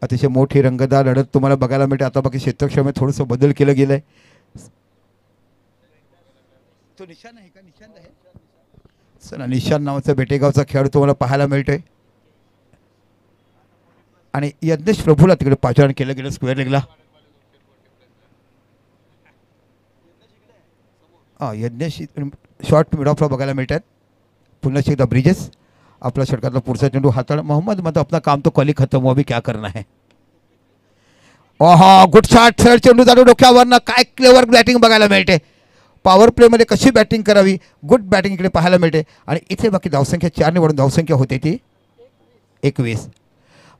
अतिशय मोठी रंगतदार लढत तुम्हाला बघायला मिळते. आता बाकी क्षेत्रक्षेत्रामध्ये थोडंसं बदल केलं गेलंय. तो निशान आहे का, निशान आहे चला. निशान नावाचा बेटेगावचा खेळाडू तुम्हाला पाहायला मिळतोय. आणि यज्ञेश प्रभूला तिकडे पाचारण केलं गेलं स्क्वेअर लेगला. यज्ञेश शॉर्ट मिड ऑफला बघायला मिळतात. पुन्हा एकदा ब्रिजेस आपला षटकातला पुढचा चेंडू हाताळ. मोहम्मद मतलब अपना काम तो कल ही खत्म हुआ, अभी क्या करना है. ओहा गुड शॉट, थर्ड चेंडू जातो डोक्यावरनं. काय क्लेवर बॅटिंग बघायला मिळते. पॉवर प्लेमध्ये कशी बॅटिंग करावी, गुड बॅटिंग इकडे पाहायला मिळते. आणि इथे बाकी धावसंख्या 4 निवडून धावसंख्या होते ती 21.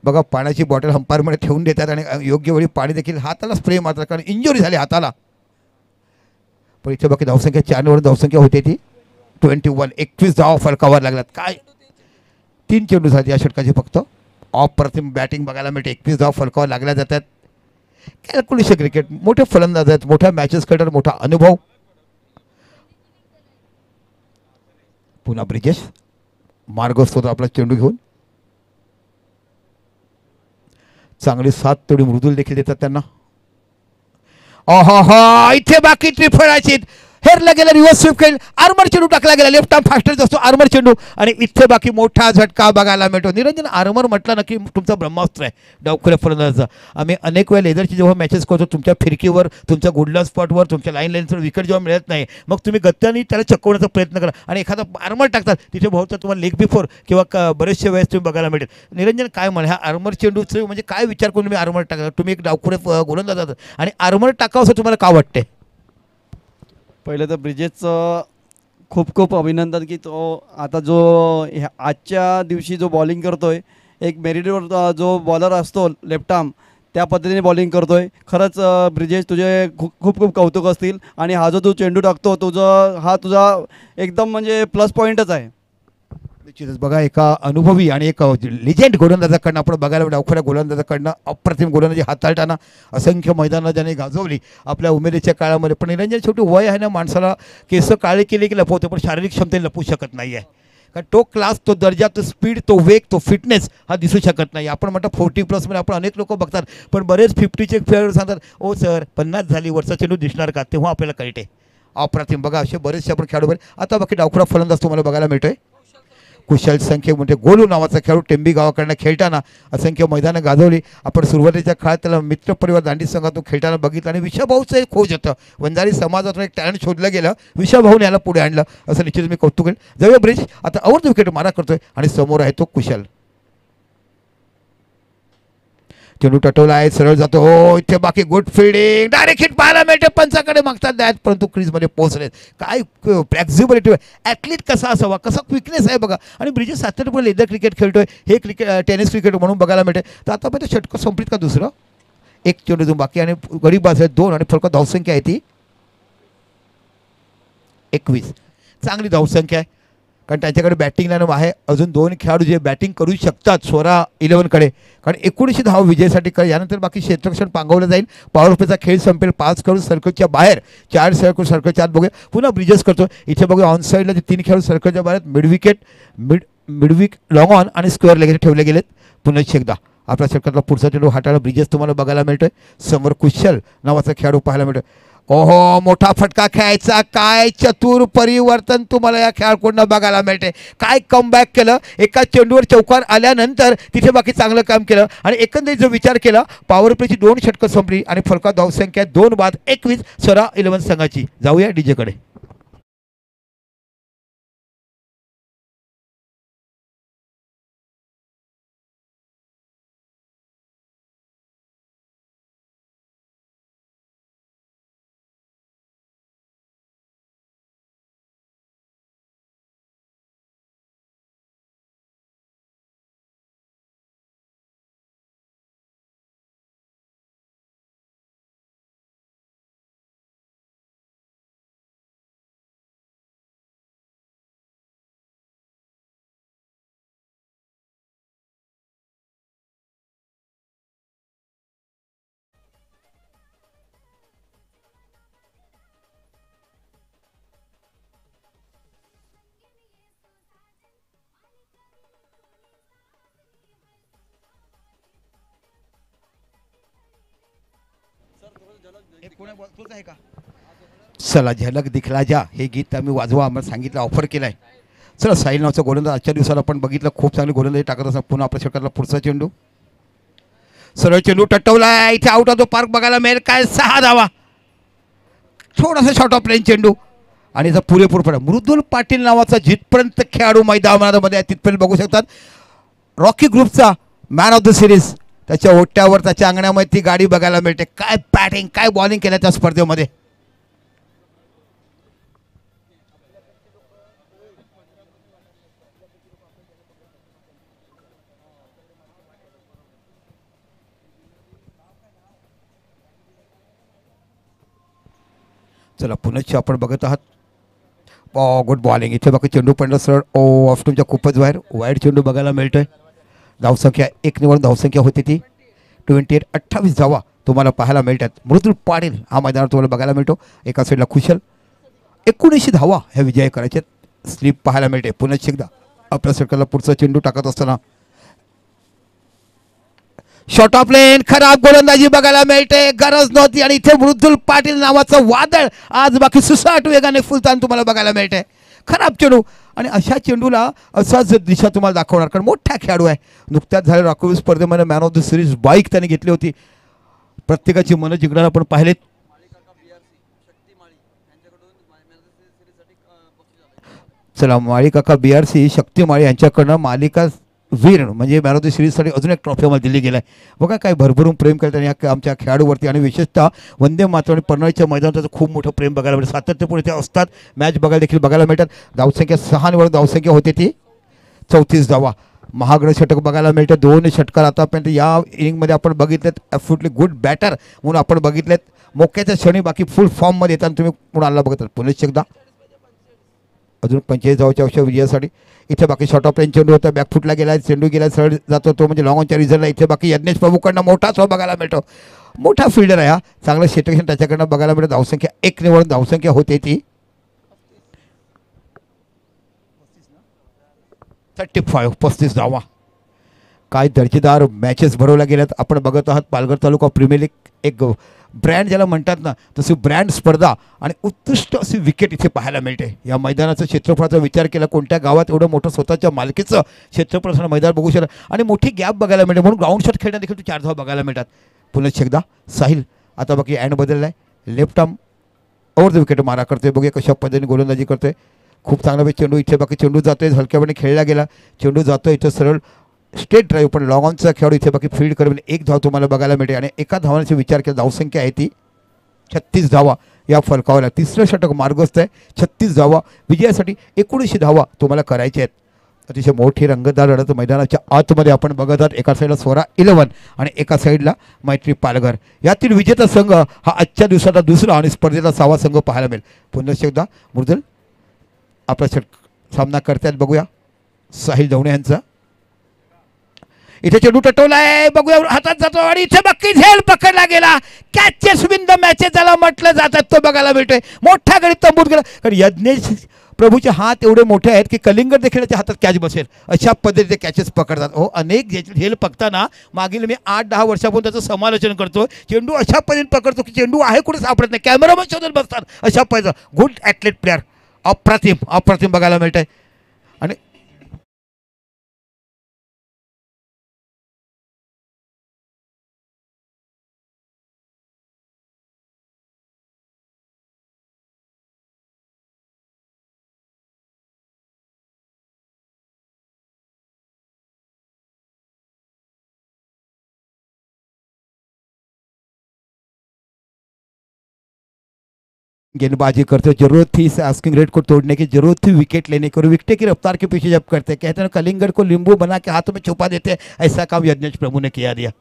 बघा पाण्याची बॉटल अंपायरमध्ये ठेवून देतात आणि योग्य वेळी पाणी देखील हाताला स्प्रे मारतात कारण इंजुरी झाली हाताला. पण इथे बाकी धावसंख्या 4 निवडून धावसंख्या होते ती 21. 21 धावा फलकावर लागलात. काय 3 चेंडू झाले या षटकाचे फक्त. अप्रतिम बॅटिंग बघायला मिळते. 21 धावा फलकावर लागल्या जातात. कॅल्क्युलेशन क्रिकेट, मोठे फलंदाज आहेत, मोठ्या मॅचेस खेळतात, मोठा अनुभव. पुन्हा ब्रिजेश मार्ग असतो आपला चेंडू घेऊन. चांगली 7 तोडी मृदुल देखील देतात त्यांना. इथे बाकी त्रिफळाची हेरला गेला, रिव्हर्स स्वीप केल, आर्मर चेंडू टाकला गेला. लेफ्ट आर्म फास्टर असतो आर्मर चेंडू. आणि इथे बाकी मोठा झटका बघायला मिळतो. निरंजन आर्मर म्हटलं ना की तुमचा ब्रह्मास्त्र आहे डावखुऱ्या फलंदाजाचा. आम्ही अनेक वेळा लेदरची जेव्हा मॅचेस करतो तुमच्या फिरकीवर, तुमच्या गुडला स्पॉटवर, तुमच्या लाईनवर विकेट जेव्हा मिळत नाही मग तुम्ही गत्त्याने त्याला चकवण्याचा प्रयत्न करा आणि एखादा आर्मर टाकतात तिथे बहुतेक तुम्हाला लेग बिफोर किंवा बरेचशा वेळेस तुम्ही बघायला मिळेल. निरंजन काय म्हणे ह्या आर्मर चेंडूचं म्हणजे काय विचार करून तुम्ही आर्मर टाकता. तुम्ही एक डावखुरे गोलंदाज आहात आणि आर्मर टाकावं असं तुम्हाला का वाटते. पहिलं तर ब्रिजेसचं खूप खूप अभिनंदन की तो आता जो आजच्या दिवशी जो बॉलिंग करतोय, एक मेरिटवर जो बॉलर असतो लेफ्ट आर्म त्या पद्धतीने बॉलिंग करतोय. खरंच ब्रिजेश तुझे खूप खूप कौतुक असतील. आणि हा जो तू चेंडू टाकतो तुझा एकदम म्हणजे प्लस पॉईंटच आहे. निश्चितच बघा एका अनुभवी आणि एक लिजेंड गोलंदाजाकडनं आपण बघायला अवघड्या गोलंदाजाकडनं अप्रतिम गोलंदाजी हाताळताना असंख्य मैदानं ज्याने गाजवली आपल्या उमेदीच्या काळामध्ये. पण निरंजन शेवटी वय आहे ना, माणसाला केस काळे केले की लपवते, पण शारीरिक क्षमतेने लपवू शकत नाही आहे. कारण तो क्लास, तो दर्जा, तो स्पीड, तो वेग, तो फिटनेस हा दिसू शकत नाही. आपण म्हणतो 40+ आपण अनेक लोक बघतात, पण बरेच 50चे खेळाडू सांगतात ओ सर 50 झाली वर्षा चेंडू दिसणार का, तेव्हा आपल्याला कळते. अप्रतिम बघा असे बरेचसे आपण खेळाडू बघ. आता बाकी डावखुरा फलंदाज तुम्हाला बघायला मिळतोय. कुशल संख्ये म्हणजे गोलू नावाचा खेळाडू टेंबी गावाकडनं खेळताना असंख्य मैदानं गाजवली. आपण सुरुवातीच्या काळात त्याला मित्रपरिवार दांडी संघातून खेळताना बघितलं आणि विशाभाऊचं एक खोज होतं. वंजारी समाजातून एक टॅलेंट शोधलं गेलं, विशाभाऊने याला पुढे आणलं, असं निश्चित मी कौतुक करेन. जाऊया ब्रिज. आता आवडतो विकेट मारा करतोय आणि समोर आहे तो कुशल. चेंडू टटवला आहे, सरळ जातो. हो इथे बाकी गुड फिल्डिंग, डायरेक्ट हिट पाहायला मिळते. पंचाकडे मागतात द्यात, परंतु क्रीजमध्ये पोहोचले. काय फ्लेक्झिबिलिटी, ॲथलीट कसा असावा, कसा क्विकनेस आहे बघा. आणि ब्रिजेश सातत्यपूर्ण लेदर क्रिकेट खेळतोय, हे टेनिस क्रिकेट म्हणून बघायला मिळते. तर आता पण षटकं संपलीत का दुसरं एक चेंडू जो बाकी आणि गडी बाज आहे 2 आणि फरक धावसंख्या आहे ती 21. चांगली धावसंख्या आहे कारण त्याच्याकडे बॅटिंग लाईन आहे. अजून 2 खेळाडू जे बॅटिंग करू शकतात स्वरा 11कडे, कारण 19 धाव विजयासाठी कर. यानंतर बाकी क्षेत्ररक्षण पांगवलं जाईल. पॉवर प्लेचा खेळ संपेल. 5 करून सर्कलच्या बाहेर, 4 सर्कल सर्कलच्या आत. बघूया पुन्हा ब्रिजेस करतो. इथे बघूया ऑन साईडला जे 3 खेळाडू सर्कलच्या बाहेर मिड विकेट, मिडविक, लॉंग ऑन आणि स्क्वेअर लेग ठेवले गेलेत. पुन्हा एकदा आपल्या सर्कलला पुढचा चेंडू हाताळा ब्रिजेस तुम्हाला बघायला मिळतोय. समोर कुशल नावाचा खेळाडू पाहायला मिळतोय. ओहो मोठा फटका खेळायचा, काय चतुर परिवर्तन तुम्हाला या खेळाडूंना बघायला मिळते. काय कमबॅक केलं, एका चेंडूवर चौकार आल्यानंतर तिथे बाकी चांगलं काम केलं आणि एकंदरीत जो विचार केला पॉवर प्लेची 2 षटकं संपली आणि फलकात धावसंख्या 2 बाद 21 स्वरा 11 संघाची. जाऊया डीजेकडे. चला झलक दिखला जा हे गीत आम्ही वाजवा आम्हाला सांगितलं, ऑफर केलं आहे. चला साहिल नावचा गोलंदाज आजच्या दिवसाला आपण बघितलं, खूप चांगली गोलंदाजी टाकत असतात. पुन्हा आपल्या षटकातला पुढचा चेंडू, सरळ चेंडू टट्टवला आहे. इथे आउट ऑफ द पार्क बघायला मिळेल. काय 6 धावा, थोडासा शॉर्ट ऑफ प्लेन चेंडू आणि याचा पुरेपूर पडा. मृदुल पाटील नावाचा जिथपर्यंत खेळाडू मैदानामध्ये आहे तिथपर्यंत बघू शकतात. रॉकी ग्रुपचा मॅन ऑफ द सिरीज, त्याच्या ओट्यावर त्याच्या अंगणामध्ये ती गाडी बघायला मिळते. काय बॅटिंग, काय बॉलिंग केलं त्या स्पर्धेमध्ये. चला पुन्हा आपण बघत आहात. Good bowling. इथे बाकी चेंडू पडला सरळ ऑफ स्टूमच्या खूपच बाहेर. वाईड चेंडू बघायला मिळतोय. धावसंख्या 1 निवड धावसंख्या होती ती 28. 28 धावा तुम्हाला पाहायला मिळतात. मृदुल पाटील हा मैदानावर तुम्हाला बघायला मिळतो. एका साईडला कुशल. 19 धावा ह्या विजय करायचे. स्लिप पाहायला मिळते. पुन्हा एकदा आपल्या सर्कलला पुढचा चेंडू टाकत असताना शॉर्ट ऑफ लेन, खराब गोलंदाजी बघायला मिळते. गरज नव्हती आणि इथे मृदुल पाटील नावाचं वादळ आज बाकी सुसाट वेगाने फुलताना तुम्हाला बघायला मिळते. खराब चेंडू आणि अशा चेंडूला असाच दिशा तुम्हाला दाखवणार, कारण मोठा खेळाडू आहे. नुकत्याच झालेल्या राखीव स्पर्धेमध्ये man of the series bike त्याने घेतली होती. प्रत्येकाची मनं जिंकण्याला आपण पाहिलेत. चला माळीकाका BRC शक्तिमाळी यांच्याकडनं मालिका वीर म्हणजे मॅन ऑफ द सिरीजसाठी अजून एक ट्रॉफी आम्हाला दिली गेला आहे. बघा काय भरभरून प्रेम करतात या आमच्या खेळाडूवरती आणि विशेषतः वंदे मातरम आणि परनाळीच्या मैदानात खूप मोठं प्रेम बघायला मिळतं. सातत्यपूर्ण ते असतात. मॅच बघायला देखील बघायला मिळतात. धावसंख्या 6 निवड धावसंख्या होते ती 34 धावा. महागडं षटक बघायला मिळतं. 2 षटकार आतापर्यंत या इनिंगमध्ये आपण बघितलेत. ॲब्सोल्युटली गुड बॅटर म्हणून आपण बघितलेत. मोक्याच्या क्षणी बाकी फुल फॉर्ममध्ये येताना तुम्ही पुन्हा बघतात. पुन्हा एकदा अजून 45 धावाच्या अवश्य विजयासाठी. इथे बाकी शॉर्ट ऑफ रेंज चेंडू होता, बॅकफुटला गेला, चेंडू गेला सरळ जातो तो म्हणजे लॉंग ऑनच्या रिझल्टला. इथे बाकी यज्ञेश प्रभूकडनं मोठा शॉट बघायला मिळतो. मोठा फिल्डर आहे हा, चांगलं क्षेत्रक्षण त्याच्याकडनं बघायला मिळतं. धावसंख्या 1 निवडून धावसंख्या होते ती 35 धावा. काय दर्जेदार मॅचेस भरवल्या गेल्यात. आपण बघत आहात पालघर तालुका प्रीमियर लीग, एक ब्रँड ज्याला म्हणतात ना तशी ब्रँड स्पर्धा आणि उत्कृष्ट अशी विकेट इथे पाहायला मिळते. या मैदानाचं क्षेत्रफळाचा विचार केला, कोणत्या गावात एवढं मोठं स्वतःच्या मालकीचं क्षेत्रफळ असणारं मैदान बघू शकता आणि मोठी गॅप बघायला मिळते. म्हणून ग्राउंड शॉट खेळण्यात देखील 4 धावा बघायला मिळतात. पुन्हा एकदा साहिल आता बाकी अँड बदलला आहे, left arm over the wicket मारा करतोय. बघूया कशा पद्धतीने गोलंदाजी करतोय. खूप चांगला चेंडू इथे बाकी चेंडू जातोय, हलक्यापणे खेळला गेला चेंडू जातोय इथं सरळ स्ट्रेट ड्राईव्ह, पण लॉंग ऑनचा खेळाडू इथे बाकी फील्ड करून 1 धाव तुम्हाला बघायला मिळते. आणि एका धावांचा विचार केला धावसंख्या आहे ती 36 धावा या फलकावाला. तिसरं षटक मार्गस्थ आहे. 36 धावा विजयासाठी 19 धावा तुम्हाला करायच्या आहेत. अतिशय मोठी रंगतदार लढत मैदानाच्या आतमध्ये आपण बघत आहात. एका साईडला स्वरा 11 आणि एका साईडला मैत्री पालघर. यातील विजेता संघ हा आजच्या दिवसाचा दुसरा आणि स्पर्धेचा 6वा संघ पाहायला मिळेल. पुन्हा एकदा मुर्जल आपला सामना करतायत. बघूया साहिल दवणे यांचा. इथे चेंडू टटवलाय, बघूया हातात जातो आणि इथे बक्की झेल पकडला गेला. कॅचेस विन द मॅचेस ज्याला म्हटलं जातात तो बघायला मिळतोय. मोठा गडी तंबूत गेला, कारण यज्ञेश प्रभूचे हात एवढे मोठे आहेत की कलिंगड देखील त्याच्या हातात कॅच बसेल अशा पद्धतीचे कॅचेस पकडतात. हो, अनेक झेल पकडताना मागील मी 8-10 वर्षापासून त्याचं समालोचन करतो. चेंडू अशा पद्धतीने पकडतो की चेंडू आहे कुठे सापडत नाही, कॅमेरामन शोधत बसतात. अशा पद्धतीचं गुड ॲथलेट प्लेअर, अप्रतिम बघायला मिळत आहे. आणि गेंदबाजी करते, जरूरत थी इस आस्किंग रेट को तोड़ने की, जरूरत थी विकेट लेने की, और विकेट की रफ्तार के पीछे जब करते कहते हैं कलिंगड़ को नींबू बना के हाथों में छुपा देते, ऐसा काम यज्ञेश प्रभु ने किया दिया.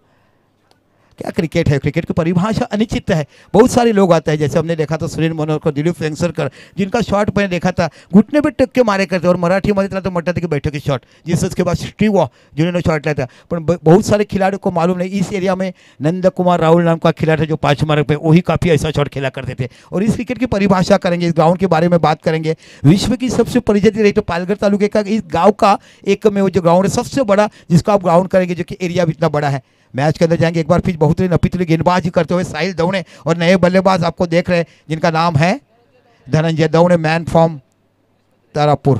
क्या क्रिकेट है, क्रिकेट की परिभाषा अनिश्चित है. बहुत सारे लोग आते हैं, जैसे हमने देखा था सुनील मनोहर, दिलीप वेंगसरकर, जिनका शॉट मैंने देखा था घुटने पे टक के मारे करते, और मराठी में तो मट्टा कि बैठक के शॉट, जिस उसके बाद स्टीव वॉ जिन्होंने शॉट लिया था. पर बहुत सारे खिलाड़ियों को मालूम नहीं, इस एरिया में नंद कुमार राहुल नाम का खिलाड़ी जो 5 मार्क पे वही काफ़ी ऐसा शॉट खेला करते थे. और इस क्रिकेट की परिभाषा करेंगे, इस ग्राउंड के बारे में बात करेंगे. विश्व की सबसे परिचित रही तो पालघर तालुके का इस गाँव का एक में वो जो ग्राउंड है सबसे बड़ा, जिसका आप ग्राउंड करेंगे, जो कि एरिया भी इतना बड़ा है. मैच के अंदर जाएंगे एक बार फिर बहुत ही नपीतली गेंदबाजी करते हुए साहिल दवणे, और नए बल्लेबाज आपको देख रहे हैं जिनका नाम है धनंजय दवणे, मैन फ्रॉम तारापुर.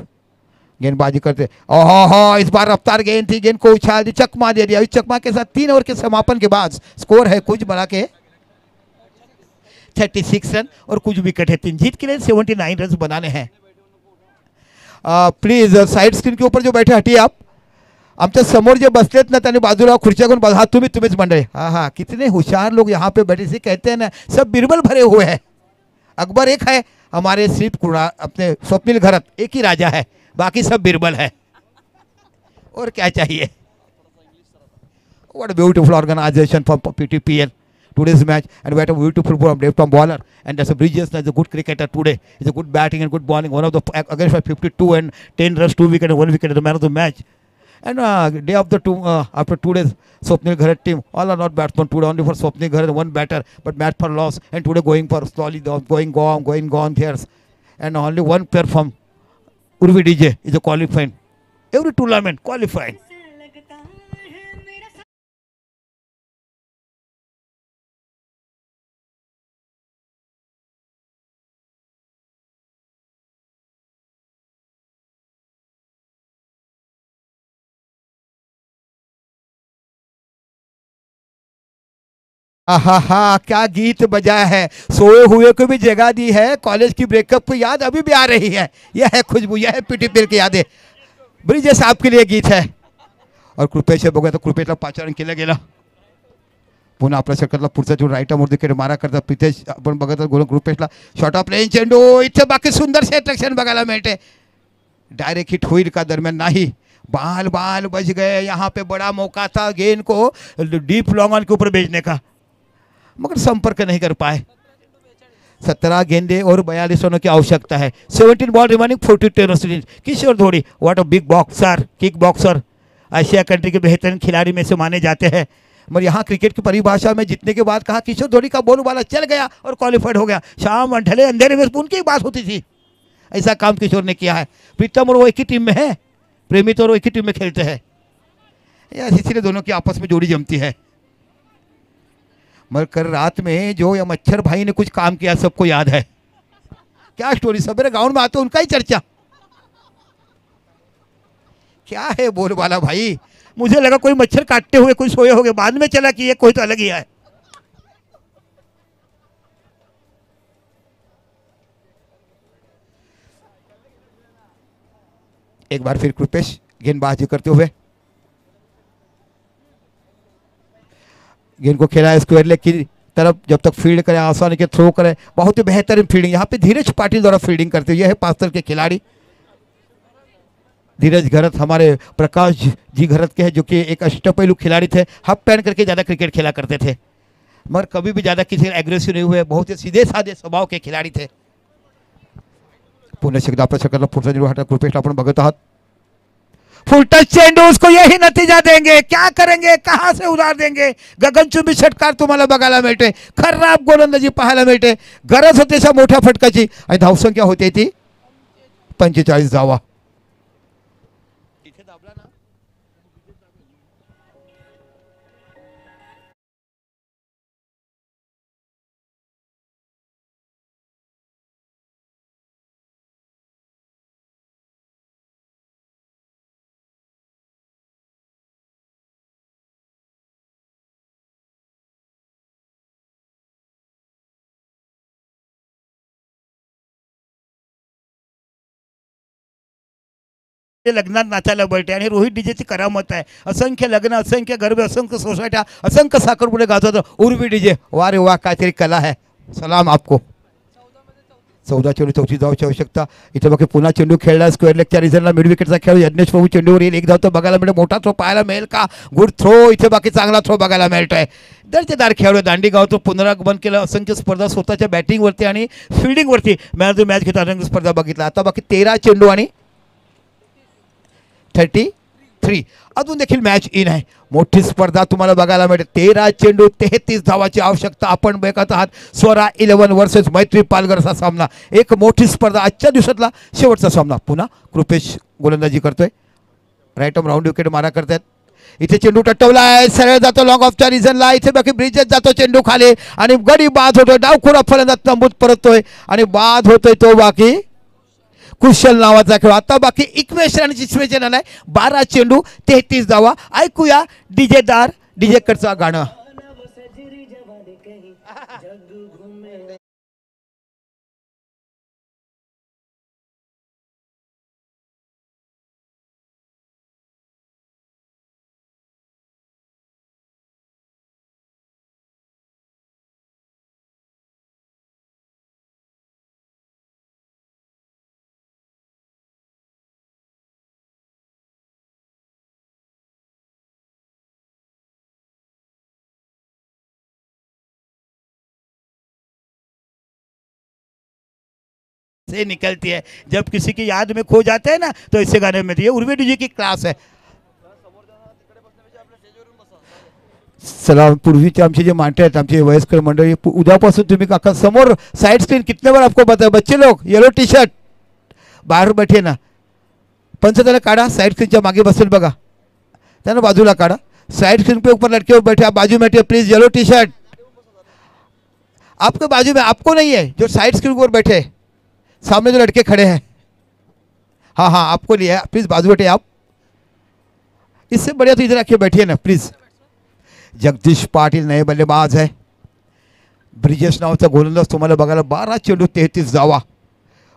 गेंदबाजी करते, ओहो इस बार रफ्तार गेंद थी, गेंद को उछाल दी, चकमा दे दिया. इस चकमा के साथ 3 ओवर के समापन के बाद स्कोर है कुछ बड़ा के 36 रन और कुछ विकेट है 3. जीत के लिए 79 रन बनाने हैं. प्लीज साइड स्क्रीन के ऊपर जो बैठे हटिए आप. आमच्या समोर जे बसलेत ना त्यांनी बाजूला खुर्च्या करून बस. हा तुम्हीच मंडळी. हाँ कितने होशियार लोग यहाँ पे बैठे से कहते हैं ना, सब बिरबल भरे हुए हैं. अकबर एक है, हमारे सिर्फ अपने स्वप्निल घरत एक ही राजा है, बाकी सब बिरबल है. और क्या चाहिए. What beautiful organization for PTPL today's match, and we had a beautiful from left arm bowler, and that's a Bridges is a good cricketer today. He's a good batting and good bowling. One of the against 52 and 10 runs, 2 wickets and 1 wicket, the man of the match. And day of the after 2 days, Swapnil Gharat team all are not batsmen today, only for Swapnil Gharat one batter, but match for loss, and today going for slowly down, going gone here, and only one player from Urvi DJ is a qualifying. Every tournament qualifying. आहा क्या गीत बजाया है, सोए हुए को भी जगह दी है, कॉलेज की ब्रेकअप को याद अभी भी आ रही है. यह है खुशबू, यह है PTPL की यादें. ब्रिजेश आपके लिए गीत है. और कृपेश बघूया तर कृपेशला पाचारण केलं गेलं. पुन्हा आपल्या षटकातला पुढचा चेंडू राईट आर्म विकेट मारा करता प्रितेश. आपण बघत गोल कृपेशला शॉर्ट ऑफ रेंज चेंडू, इथे बाकी सुंदर क्षेत्ररक्षण बघायला मिळते. डायरेक्ट हिट होईल का, दरम्यान नाही. बाल बच गए. यहाँ पे बड़ा मौका था गेंद को डीप लॉन्ग ऑन के ऊपर भेजने का, मगर संपर्क नहीं कर पाए. 17 गेंदे और 42 रनों की आवश्यकता है। 17 ball remaining 42 run. Kishor Dhoni what a big boxer, kick boxer, Asia country के बेहतरीन खिलाड़ी में से माने जाते हैं। मगर यहाँ क्रिकेट की परिभाषा में जितने के बाद कहा किशोर धोनी का बॉल वाला चल गया और क्वालिफाइड हो गया। शाम ढले अंधेरे में उनकी ही बात होती थी, ऐसा काम किशोर ने किया है। प्रीतम और वो एक ही टीम में है, प्रेमित और वो एक ही टीम में खेलते हैं यार, इसीलिए दोनों की आपस में जोड़ी जमती है। मगर कल रात में जो या मच्छर भाई ने कुछ काम किया सबको याद है। क्या स्टोरी, सवेरे गाँव में आते उनका ही चर्चा। क्या है बोल वाला भाई, मुझे लगा कोई मच्छर काटते हुए कोई सोए होंगे, बाद में चला कि ये कोई तो अलग ही है। एक बार फिर कृपेश गेंदबाजी करते हुए गेंद को खेला स्क्वायर लेग की तरफ, जब तक फील्ड करे आसानी के थ्रो करे। बहुत ही बेहतरीन फील्डिंग यहाँ पे धीरज पाटिल द्वारा फील्डिंग करते हुए। यह है पास्तर के खिलाड़ी धीरज घरत, हमारे प्रकाश जी घरत के हैं, जो कि एक अष्टपैलू खिलाड़ी थे। हाफ पैन करके ज़्यादा क्रिकेट खेला करते थे, मगर कभी भी ज़्यादा किसी एग्रेसिव नहीं हुए, बहुत ही सीधे साधे स्वभाव के खिलाड़ी थे। पुन्हा एकदा प्रशकला पुढचा निर्वाह कृपेश आपण बघत आहात। फुल टच चेंडू, उसको यही नतीजा देंगे, क्या करेंगे, कहां से उधार देंगे। गगनचुंबी षटकार तुम्हाला बघायला मिळते, खराब गोलंदाजी पाहायला मिळते। गरज होते अशा मोठ्या फटकाची आणि धावसंख्या होते ती 45 धावा। लग्नात नाचायला बैठे आणि रोहित डीजेची करामत आहे। असंख्य लग्न, असंख्य गर्भ, असंख्य सोसायट्या, असंख्य साखरपुडे गाजवतात उर्वी डीजे। वा रे वा, काहीतरी कला है, सलाम आपको। 14 चेंडू 34 धावांची आवश्यकता। इथे बाकी पुन्हा चेंडू खेळला स्क्वेअर लेगच्या रिझनला मिड विकेटचा खेळ। यज्ञेश प्रभू चेंडूवर येईल, एक धाव तो बघायला मिळेल, मोठा थ्रो पाहायला मिळेल का, गुड थ्रो। इथे बाकी चांगला थ्रो बघायला मिळतोय। दर्जेदार खेळाडू दांडीगाव तो पुनरागमन केलं, असंख्य स्पर्धा स्वतःच्या बॅटिंगवरती आणि फिल्डिंगवरती मॅच टू मॅच घेता रंग स्पर्धा बघितला। आता बाकी 13 चेंडू आणि 33 अजून देखील मॅच इन आहे। मोठी स्पर्धा तुम्हाला बघायला मिळते। 13 चेंडू 33 धावाची आवश्यकता। आपण बघत आहात स्वरा 11 वर्सेस मैत्री पालघर असा सामना, एक मोठी स्पर्धा, आजच्या दिवसातला शेवटचा सामना। पुन्हा कृपेश गोलंदाजी करतोय, राईट आर्म राऊंड विकेट मारा करतायत। इथे चेंडू टटवला आहे, सरळ जातो लॉंग ऑफच्या रिझनला। इथे बाकी ब्रिजेस जातो चेंडू खाली आणि गडी बाद होतोय, डावखुरा फलंदाज तंबूत परततोय आणि बाद होतोय तो बाकी कुशल नावाचा खेळ। आता बाकी इक्वेशन आणि सिच्युएशन आलाय, 12 चेंडू 33 धावा। ऐकूया डीजेदार डीजे कडचा गाणं। से निकलती है, जब किसी की याद में खो जाते हैं ना तो ऐसे गाने में। ये उर्वी डीजे की क्लास है। सलाम पूर्वीचे आमचे जे मांटे आहेत, आमचे वयस्कर मंडळी, उद्यापासून तुम्ही काका समोर साइड स्क्रीन कितने बार आपको बताया, बच्चे लोग येलो टी शर्ट बाहेर बैठे ना, पंच त्याला काढा, साइड स्क्रीनच्या मागे बसेल बघा, त्यांना बाजूला काढा। साइड स्क्रीन पे ऊपर लड़के बैठे, आप बाजू में बैठे प्लीज। येलो टी शर्ट आपके बाजू में, आपको नहीं है, जो साइड स्क्रीन पर बैठे सामने जो लड़के खड़े हैं, हाँ हाँ आपको लिया है, प्लीज बाजू बैठे आप। इससे बढ़िया तो इधर आके बैठिए ना प्लीज। जगदीश पाटिल नए बल्लेबाज है। ब्रिजेश नावाचा गोलंदाज तुम्हाला बघायला 12 चेंडू 33 धावा।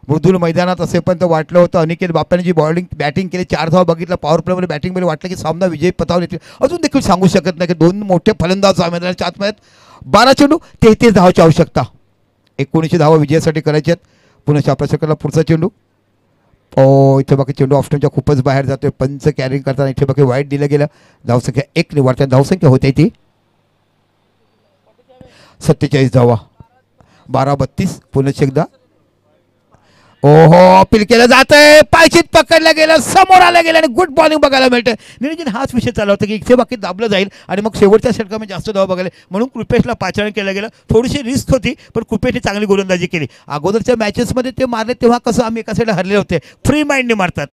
मृदुल मैदानात असेपर्यंत वाटलं होतं अनिकेत बाप्याने जी बॅटिंग केली, 4 धावा बघितलं, पॉवर प्लेमध्ये बॅटिंगमध्ये वाटलं की सामना विजयी पथावर येतील। अजून देखील सांगू शकत नाही की दोन मोठे फलंदाज मैदानाच्या आतमध्ये। 12 चेंडू 33 धावाची आवश्यकता, 19 धावा विजयासाठी करायचे आहेत। पुन्हा प्रशकला पुढचा चेंडू, इथे बाकी चेंडू ऑप्शनच्या खूपच बाहेर जातोय, पंच कॅरिंग करताना इथे बाकी वाईट दिलं गेलं। धावसंख्या 1 निवडताना धावसंख्या होते ती 47 धावा। 12-32 पुन्हा एकदा ओहो अपील केलं जातंय पायचीत पकडलं गेलं समोर आलं गेलं आणि गुड बॉलिंग बघायला मिळतं नियोजन हाच विषय चालला होता की इथे बाकी दाबलं जाईल आणि मग शेवटच्या षटकामध्ये जास्त धावा बघायला म्हणून कृपेशला पाचारण केलं गेलं थोडीशी रिस्क होती पण कृपेशने चांगली गोलंदाजी केली अगोदरच्या मॅचेसमध्ये ते मारले तेव्हा कसं आम्ही एका साईडला हरले होते फ्री माइंडने मारतात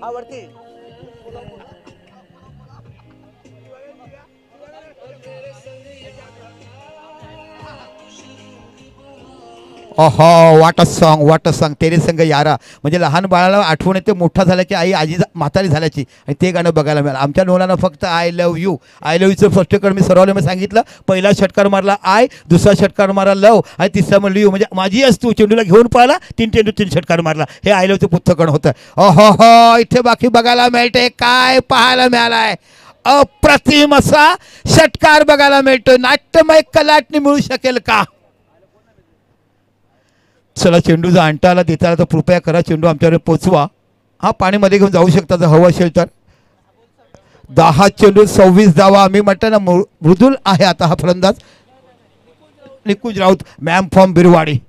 आवडती ओहो वाट अ सॉन्ग तेरे संग यारा म्हणजे लहान बाळाला आठवण येते मोठा झाला की आई आजी म्हातारी झाल्याची आणि ते गाणं बघायला मिळालं आमच्या नोलानं फक्त आय लव्ह यूचं फर्स्ट कडे मी सर्वांना मी सांगितलं पहिला षटकार मारला आय दुसरा षटकार मारला लव आणि तिसरा म्हणलं यू म्हणजे माझी असतो चेंडूला घेऊन पाहिला 3 षटकार मारला हे आय लव्हचं पुस्तकण होतं ओहो हो इथे बाकी बघायला मिळते काय पाहायला मिळालाय अप्रतिम असा षटकार बघायला मिळतोय नाट्यमय कलाटणी मिळू शकेल का चला चेंडू जर आणता आला देता आला तर कृपया करा चेंडू आमच्याकडे पोचवा हा पाणीमध्ये घेऊन जाऊ शकता जर हवं असेल तर 10 चेंडू 26 धावा आम्ही म्हटलं ना मृदुल आहे आता हा फलंदाज निकुंज राऊत मॅम फ्रॉम बिरवाडी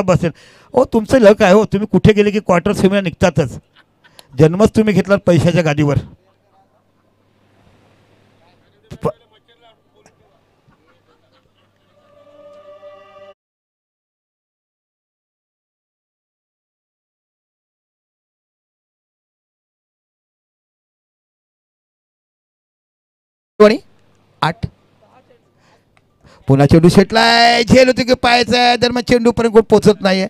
बसेल ओ तुमचं लक आहे हो तुम्ही कुठे गेले की क्वार्टर सेमीला निघतातच जन्मच तुम्ही घेतलात पैशाच्या गादीवर आणि 8 पुन्हा चेंडू शेटलाय झेल होती की पाहायचं दरम्यान चेंडू पर्यंत कोण पोचत नाहीये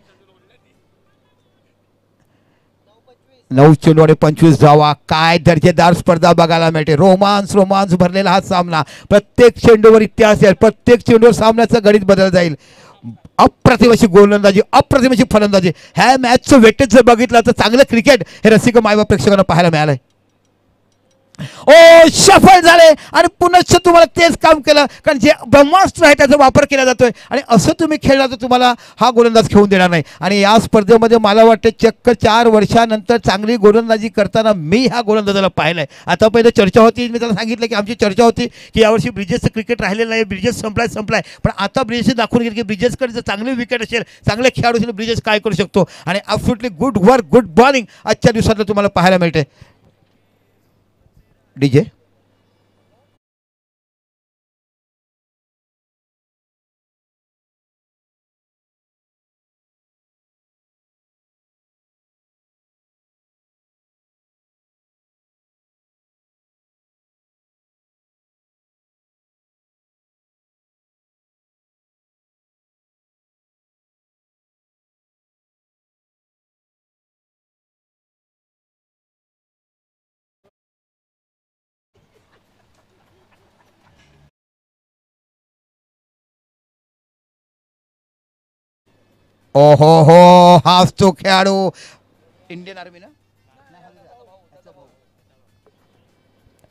9 चेंडू आणि 25 धावा काय दर्जेदार स्पर्धा बघायला मिळते रोमांस भरलेला हा सामना प्रत्येक चेंडूवर इतिहास आहे प्रत्येक चेंडूवर सामन्याचं गणित बदल जाईल अप्रतिम अशी गोलंदाजी अप्रतिम अशी फलंदाजी ह्या मॅचचं वेटेज जर बघितलं तर चांगलं क्रिकेट हे रसिक मायबाप प्रेक्षकांना पाहायला मिळालंय ओ सफल झाले आणि पुनश्च तुम्हाला तेच काम केलं कारण जे ब्रह्मास्त्र आहे त्याचा वापर केला जातोय आणि असं तुम्ही खेळला तर तुम्हाला हा गोलंदाज खेळून देणार नाही आणि या स्पर्धेमध्ये मला वाटतं चक्क 4 वर्षानंतर चांगली गोलंदाजी करताना मी ह्या गोलंदाजाला पाहिलंय आता पहिले चर्चा होती मी त्याला सांगितलं की आमची चर्चा होती की यावर्षी ब्रिजेसचं क्रिकेट राहिलेलं नाही ब्रिजेस संपलाय पण आता ब्रिजेसने दाखवून गेलं की ब्रिजेसकडे जर चांगली विकेट असेल चांगले खेळाडू असेल ब्रिजेस काय करू शकतो आणि absolutely good work good bowling आजच्या दिवसातलं तुम्हाला पाहायला मिळते डीजे ओहो हो हाच तो खेळाडू इंडियन आर्मी ना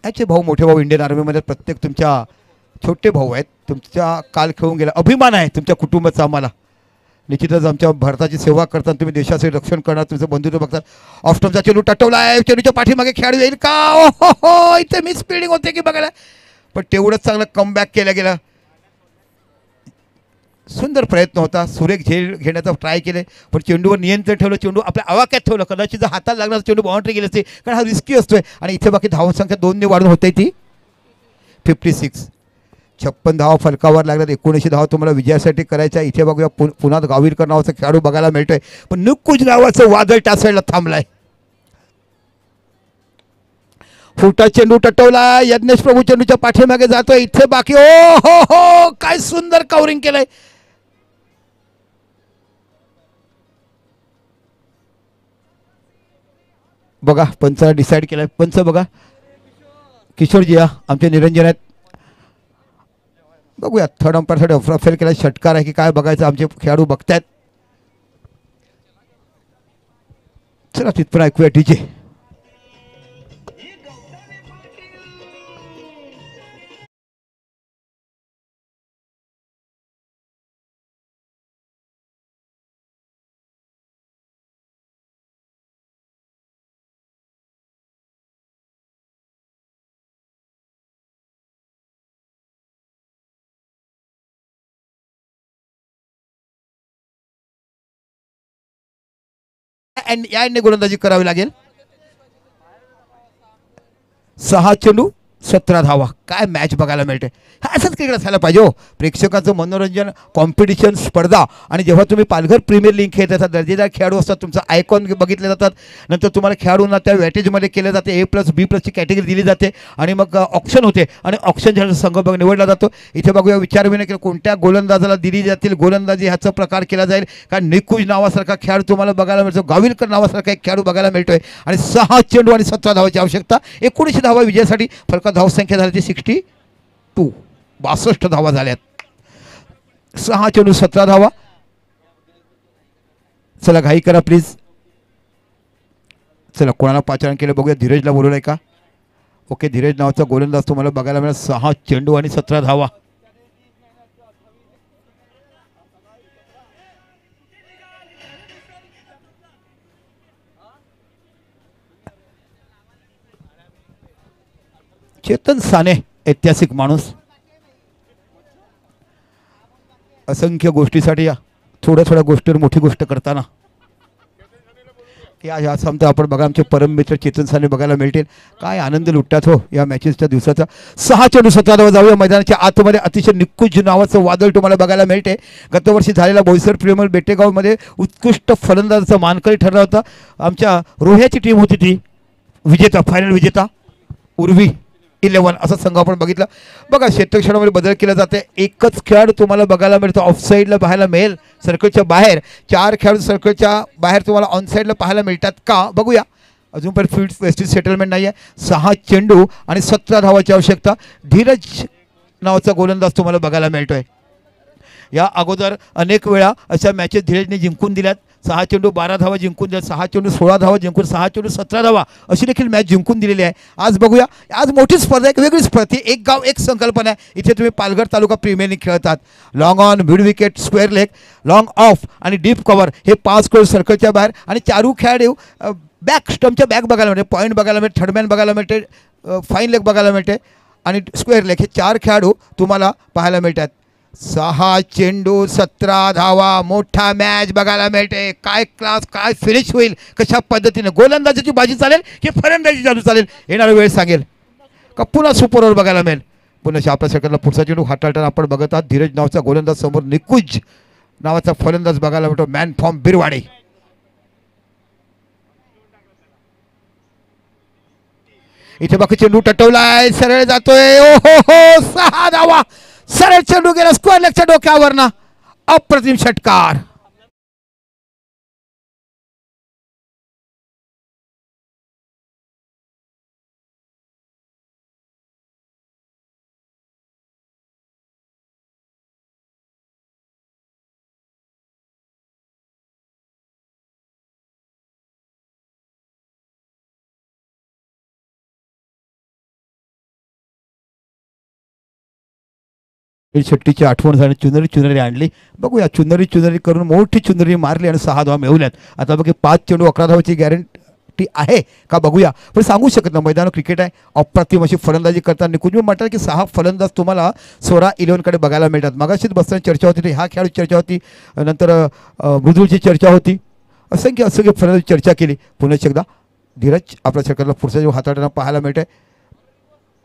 याचे भाऊ मोठे भाऊ इंडियन आर्मीमध्ये प्रत्येक तुमच्या छोटे भाऊ आहेत तुमच्या काल खेळून गेला अभिमान आहे तुमच्या कुटुंबाचा आम्हाला निश्चितच आमच्या भारताची सेवा करताना तुम्ही देशाचे रक्षण करणार तुमचं बंधुत्व बघतात ऑफ्टमचा चेंडू टटवला आहे चेंडूच्या पाठीमागे खेळाडू येईल का ओहो हो इथे मिस फिल्डिंग होते की बघायला पण तेवढंच चांगलं कमबॅक केलं गेलं सुंदर प्रयत्न होता सुरेख झेल घेण्याचा ट्राय केले पण चेंडूवर नियंत्रण ठेवलं चेंडू आपल्या आवाक्यात ठेवलं कदाचित जर हाताला लागला चेंडू बाउंड्री गेली असते कारण हा रिस्की असतोय आणि इथे बाकी धावसंख्या 2ने वाढून होते ती 56 56 धावा फलकावर लागल्यात 19 धावा तुम्हाला विजयासाठी करायच्या इथे बघूया पुन्हा गावीरकर नावाचा खेळाडू बघायला मिळतोय पण नुकुज नावाचं वादळ त्या साईडला थांबलाय फुटा चेंडू टटवला यज्ञेश प्रभू चेंडूच्या पाठीमागे जातोय इथे बाकी ओ हो हो काय सुंदर कव्हरिंग केलंय बघा पंचाला डिसाईड केलं आहे. पंच बघा किशोरजी आमचे निरंजन आहेत. बघूया थर्ड अंपायरसाठी अफराफेल केला षटकार आहे की काय बघायचं आमचे खेळाडू बघतायत. चला तिथपर्यंत ऐकूया डीजे. या एंडने गोलंदाजी करावी लागेल. 6 चेंडू 17 धावा. काय मॅच बघायला मिळते. असंच क्रिकेट असायला पाहिजे हो. प्रेक्षकाचं मनोरंजन, कॉम्पिटिशन, स्पर्धा. आणि जेव्हा तुम्ही पालघर प्रीमियर लीग खेळत असतात दर्जेदार खेळाडू असतात तुमचा आयकॉन बघितले जातात. नंतर तुम्हाला खेळाडूंना त्या वॅटेजमध्ये केले जाते. A+B+ची कॅटेगरी दिली जाते आणि मग ऑप्शन होते आणि ऑप्शन झालं संघ बघ निवडला जातो. इथे बघूया विचारविनय केलं कोणत्या गोलंदाजाला दिली जातील गोलंदाजी ह्याचा प्रकार केला जाईल. कारण निकुंज नावासारखा खेळाडू तुम्हाला बघायला मिळतो. गाविलकर नावासारखा एक खेळाडू बघायला मिळतोय. आणि 6 चेंडू आणि 17 धावाची आवश्यकता. 19 धावा विजयासाठी. फरक धावसंख्या झाली 62. 62 धावा झाल्यात. 6 चेंडू 17 धावा. चला घाई करा प्लीज. चला कोणाला पाचारण केलं बघूया. धीरजला बोलवलंय का. ओके धीरज नावाचा गोलंदाज तुम्हाला बघायला मिळाला. 6 चेंडू आणि 17 धावा. चेतन साने ऐतिहासिक माणूस. असंख्य गोष्टीसाठी या थोड्या थोड्या गोष्टीवर मोठी गोष्ट करताना या समजा आपण बघा आमचे परम मित्र चेतन साने बघायला मिळतील. काय आनंद लुटतात हो या मॅचेसच्या दिवसाचा. 6 चेंडू 17 धावा. जाऊया मैदानाच्या आतमध्ये. अतिशय निकुंज नावाचं वादळ तुम्हाला बघायला मिळते. गतवर्षी झालेला बोईसर प्रीमियर बेटेगावमध्ये उत्कृष्ट फलंदाजाचा मानकरी ठरला होता. आमच्या रोह्याची टीम होती ती विजेता फायनल विजेता उर्वी 11 असा संघ आपण बघितला. बघा क्षेत्रक्षणामध्ये बदल केला जाते. एकच खेळाडू तुम्हाला बघायला मिळतो ऑफसाईडला पाहायला मिळेल. सर्कलच्या बाहेर 4 खेळाडू सर्कलच्या बाहेर तुम्हाला ऑनसाईडला पाहायला मिळतात का बघूया. अजूनपर्यंत फील्ड वेस्टेज सेटलमेंट नाही आहे. 6 चेंडू आणि 17 धावाची आवश्यकता. धीरज नावाचा गोलंदाज तुम्हाला बघायला मिळतोय. या अगोदर अनेक वेळा अशा मॅचेस धीरजने जिंकून दिल्यात. 6 चेंडू 12 धावा जिंकून दिल्या. 6 चेंडू 16 धावा जिंकून 6 चेंडू 17 धावा अशी देखील मॅच जिंकून दिलेली आहे. आज बघूया. आज मोठी स्पर्धा एक वेगळी स्पर्धा. एक गाव एक संकल्पना आहे. इथे तुम्ही पालघर तालुका प्रीमियर लीग खेळतात. Long on mid wicket square leg long of आणि डीप कव्हर हे 5 खेळ सर्कलच्या बाहेर आणि 4 खेळाडू बॅक स्टम्पच्या बॅक बघायला मिळते. पॉईंट बघायला मिळते. थर्डमॅन बघायला मिळते. फाईन लेग बघायला मिळते आणि स्क्वेअर लेग हे 4 खेळाडू तुम्हाला पाहायला मिळतात. 6 चेंडू 17 धावा. मोठा मॅच बघायला मिळते. काय क्लास काय फिनिश होईल. कशा पद्धतीने गोलंदाजाची बाजी चालेल की फलंदाजी चालू चालेल येणारा वेळ सांगेल का पुन्हा सुपर ओव्हर बघायला मिळेल. पुन्हा आपल्या सेकंडला पुढचा चेंडू हाताळताना आपण बघत आहात. धीरज नावाचा गोलंदाज समोर निकुंज नावाचा फलंदाज बघायला मिळतो. Man from Birwade. इथे बाकी चेंडू टटवलाय. सरळ जातोय. ओ हो हो 6 धावा. सरळ चेंडू गेला स्क्वेअर लेगच्या डोक्यावर ना. अप्रतिम षटकार. शेट्टीची आठवण झाली. चुनरी चुनरी आणली. बघूया चुनरी चुनरी करून मोठी चुनरी मारली आणि 6 धावा मिळवल्यात. आता बघे 5 चेंडू 11 धावाची गॅरंटी आहे का बघूया. पण सांगू शकत नाही. मैदान क्रिकेट आहे. अप्रतिम अशी फलंदाजी करताना निकुंज म्हणतात की 6 फलंदाज तुम्हाला सोरा 11 कडे बघायला मिळतात. मगाशीच बसताना चर्चा होती. ह्या खेळाडू चर्चा होती. नंतर मृदुलची चर्चा होती. असंख्य फलंदाजी चर्चा केली. पुन्हा एकदा धीरज आपल्या सरकारला पुढचा जो हाताळताना पाहायला मिळते.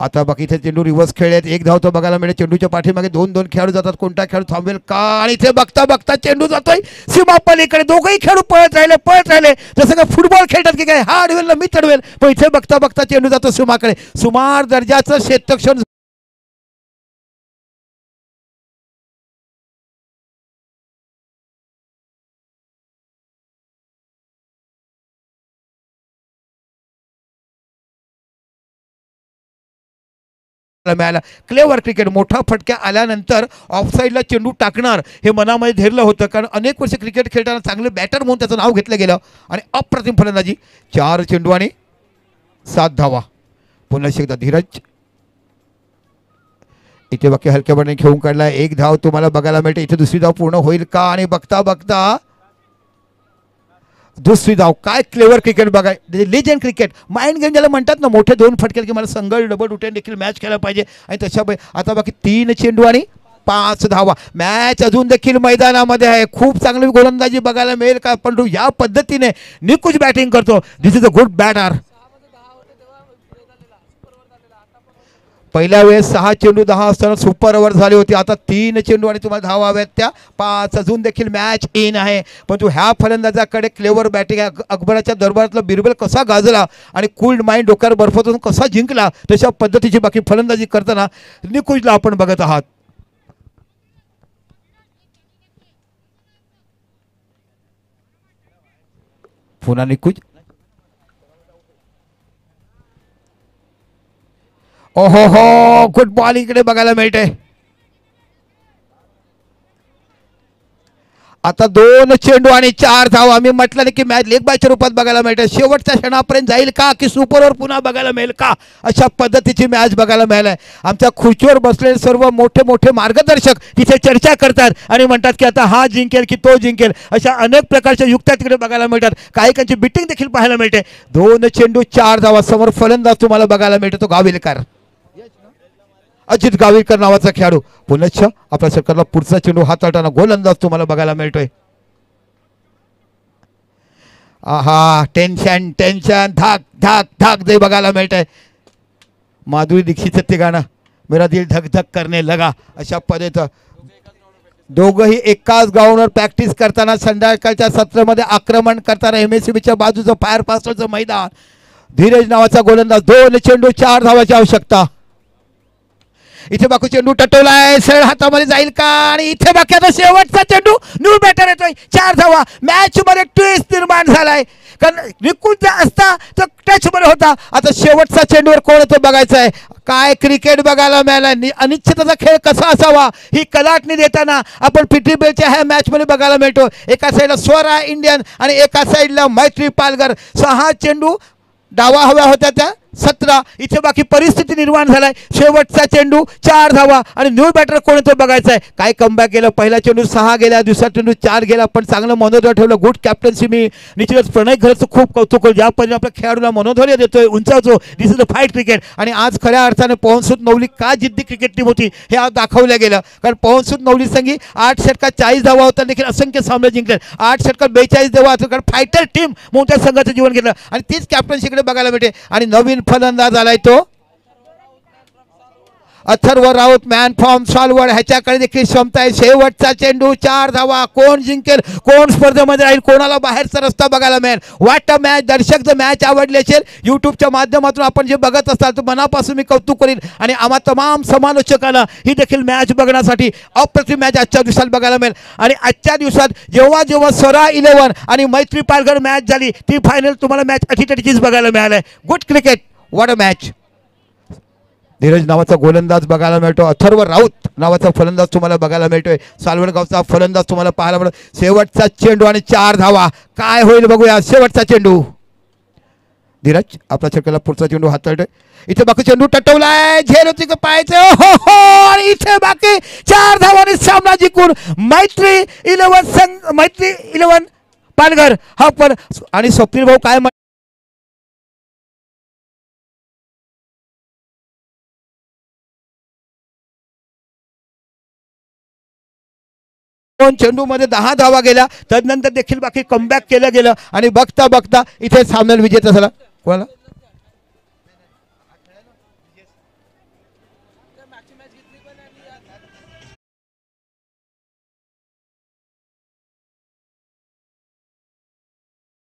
आता बाकी इथे चेंडू रिव्हर्स खेळलेत. एक धाव तो बघायला मिळेल. चेंडूच्या पाठीमागे 2-2 खेळाडू जातात. कोणता खेळाडू थांबेल का. आणि इथे बघता बघता चेंडू जातोय सीमा पलीकडे. दोघंही खेळाडू पळत राहिले जसं काय फुटबॉल खेळतात की काय. हा अडवेल ना मी चढवेल. पण इथे बघता बघता चेंडू जातो सीमाकडे. सुमार दर्जाचं क्षेत्रक्षण मिळाला. Clever cricket. मोठा फटका आल्यानंतर ऑफसाईडला चेंडू टाकणार हे मनामध्ये धरलं होतं, कारण अनेक वर्ष क्रिकेट खेळताना चांगले बॅटर म्हणून त्याचं नाव घेतलं गेलं आणि अप्रतिम फलंदाजी. 4 चेंडू आणि 7 धावा. पुन्हा एकदा धीरज इथे बाकी हलक्यापणे घेऊन काढला. 1 धाव तुम्हाला बघायला मिळते. इथे दुसरी धाव पूर्ण होईल का? आणि बघता बघता दुसरी धाव. काय क्लेवर क्रिकेट बघाय. Legend cricket. माइंड गेम ज्याला म्हणतात ना, मोठे 2 फटके की मला संघ डबल उठेन देखील मॅच खेळायला पाहिजे आणि तशा आता बाकी 3 चेंडू आणि 5 धावा. मॅच अजून देखील मैदानामध्ये आहे. खूप चांगली गोलंदाजी बघायला मिळेल का? पण या पद्धतीने निकुंज बॅटिंग करतो. दिस इज अ गुड बॅटर. पहिल्या वेळेस 6 चेंडू 10 असताना सुपर ओव्हर झाली होती. आता 3 चेंडू आणि तुम्हाला धावा हव्यात त्या 5. अजून देखील मॅच इन आहे. पण तू ह्या फलंदाजाकडे क्लेवर बॅटिंग आहे. अकबराच्या दरबारातला बिरबल कसा गाजला आणि कूल्ड माइंड डोक्यावर बर्फातून कसा जिंकला, तशा पद्धतीची बाकी फलंदाजी करताना निकुंजला आपण बघत आहात. पुन्हा निकुंज. ओहो हो, गुड बॉल इकडे बघायला मिळते. आता 2 चेंडू आणि 4 धावा. आम्ही म्हटलं की मॅच लेग बायच्या रूपात बघायला मिळते. शेवटच्या क्षणापर्यंत जाईल का की सुपरवर पुन्हा बघायला मिळेल का, अशा पद्धतीची मॅच बघायला मिळाली. आमच्या खुर्चीवर बसलेले सर्व मोठे मोठे मार्गदर्शक तिथे चर्चा करतात आणि म्हणतात की आता हा जिंकेल की तो जिंकेल. अशा अनेक प्रकारच्या युक्त्या तिकडे बघायला मिळतात. काही काहींची बिटिंग देखील पाहायला मिळते. 2 चेंडू 4 धावा. समोर फलंदाज तुम्हाला बघायला मिळतो तो गाविलकर, अजित गाविलकर नावाचा खेळाडू. पुनश्च आपल्या सरकारला पुढचा चेंडू हाताळताना गोलंदाज तुम्हाला बघायला मिळतोय. आहा, टेन्शन टेन्शन, धाक धाक धाक जे बघायला मिळतंय. माधुरी दीक्षितचं ते गाणं मेरा दिल धक धक करने लगा, अशा पद्धतीचं दोघंही एकाच ग्राउंडवर प्रॅक्टिस करताना संध्याकाळच्या सत्रामध्ये आक्रमण करताना MSCBच्या बाजूचं फायर पास्टरचं मैदान. धीरज नावाचा गोलंदाज. 2 चेंडू 4 धावाची आवश्यकता. इथे बाकू चेंडू टटवलाय, सरळ हातामध्ये जाईल का? आणि इथे बाकी आता शेवटचा चेंडू. न्यू बॅटर येतोय. 4 धावा. मॅच मध्ये ट्विस्ट निर्माण झालाय, कारण निकुंज असता तर टच मध्ये होता. आता शेवटचा चेंडूवर कोण येतो बघायचं आहे. काय क्रिकेट बघायला मिळाला. अनिश्चितचा खेळ कसा असावा ही कलाटणी देताना आपण पीटी बेलच्या ह्या मॅच मध्ये बघायला मिळतो. एका साईडला स्वरा इंडियन आणि एका साईडला मैत्री पालघर. 6 चेंडू धावा हव्या होत्या त्या 17. इथे बाकी परिस्थिती निर्माण झालाय. शेवटचा चेंडू 4 धावा आणि न्यू बॅटर कोण तो बघायचा आहे. काय कमबॅक केलं. पहिला चेंडू 6 गेला, दुसरा चेंडू 4 गेला, पण चांगलं मनोधैर्य ठेवलं. Good captaincy. मी निश्चितच प्रणय घरचं खूप कौतुक करू, ज्या पद्धतीने आपल्या खेळाडूला मनोधैर्य देतोय, उंचावतो. दिस इज द फाईट क्रिकेट. आणि आज खऱ्या अर्थाने पवनसूत नवली का जिद्दी क्रिकेट टीम होती हे आज दाखवलं गेलं, कारण पवनसूत नवली संघी 8 षटकात 40 धावा होता देखील असंख्य सामने जिंकले. 8 षटकात 42 धावा होतात, कारण फायटर टीम म्हणून त्या संघाचं जीवन घेतलं आणि तीच कॅप्टन्सीकडे बघायला मिळते. आणि नवीन फलंदाज आलाय तो अथर्व राऊत, मॅन फ्रॉम सालवड. ह्याच्याकडे देखील क्षमता आहे. शेवटचा चेंडू 4 धावा. कोण जिंकेल, कोण स्पर्धेमध्ये राहील, कोणाला बाहेरचा रस्ता बघायला मिळेल. वाट अ मॅच. दर्शक जर मॅच आवडली असेल यूट्यूबच्या माध्यमातून आपण जे बघत असाल तर मनापासून मी कौतुक करीन. आणि आम्हा तमाम समालोचकांना ही देखील मॅच बघण्यासाठी अप्रतिम मॅच आजच्या दिवसात बघायला मिळेल. आणि आजच्या दिवसात जेव्हा जेव्हा स्वरा 11 आणि मैत्री पालघर मॅच झाली ती फायनल तुम्हाला मॅच अटीतटीचीच बघायला मिळाली. Good cricket. What a match. Dheeraj नावाचा गोलंदाज बघायला मिळतो. अथर्व राऊत नावाचा फलंदाज तुम्हाला बघायला मिळतोय. सालवड गावचा फलंदाज तुम्हाला पाहायला मिळतो. शेवटचा चेंडू आणि 4 धावा. काय होईल बघूया. शेवटचा चेंडू. धीरज आपला चेंडूला पुढचा चेंडू हाताळतोय. इथे बाकी चेंडू टटवलाय. झेल होती का पाहायचं. हो हो. आणि इथे बाकी 4 धावांनी सामना जिंकून मैत्री 11 पालघर हा पण. आणि स्वप्नील भाऊ काय चेंडू मध्ये 10 धावा गेल्या. तदनंतर देखील बाकी कमबॅक केलं गेलं आणि बघता बघता इथे सामन्याला विजेता झाला. कोणाला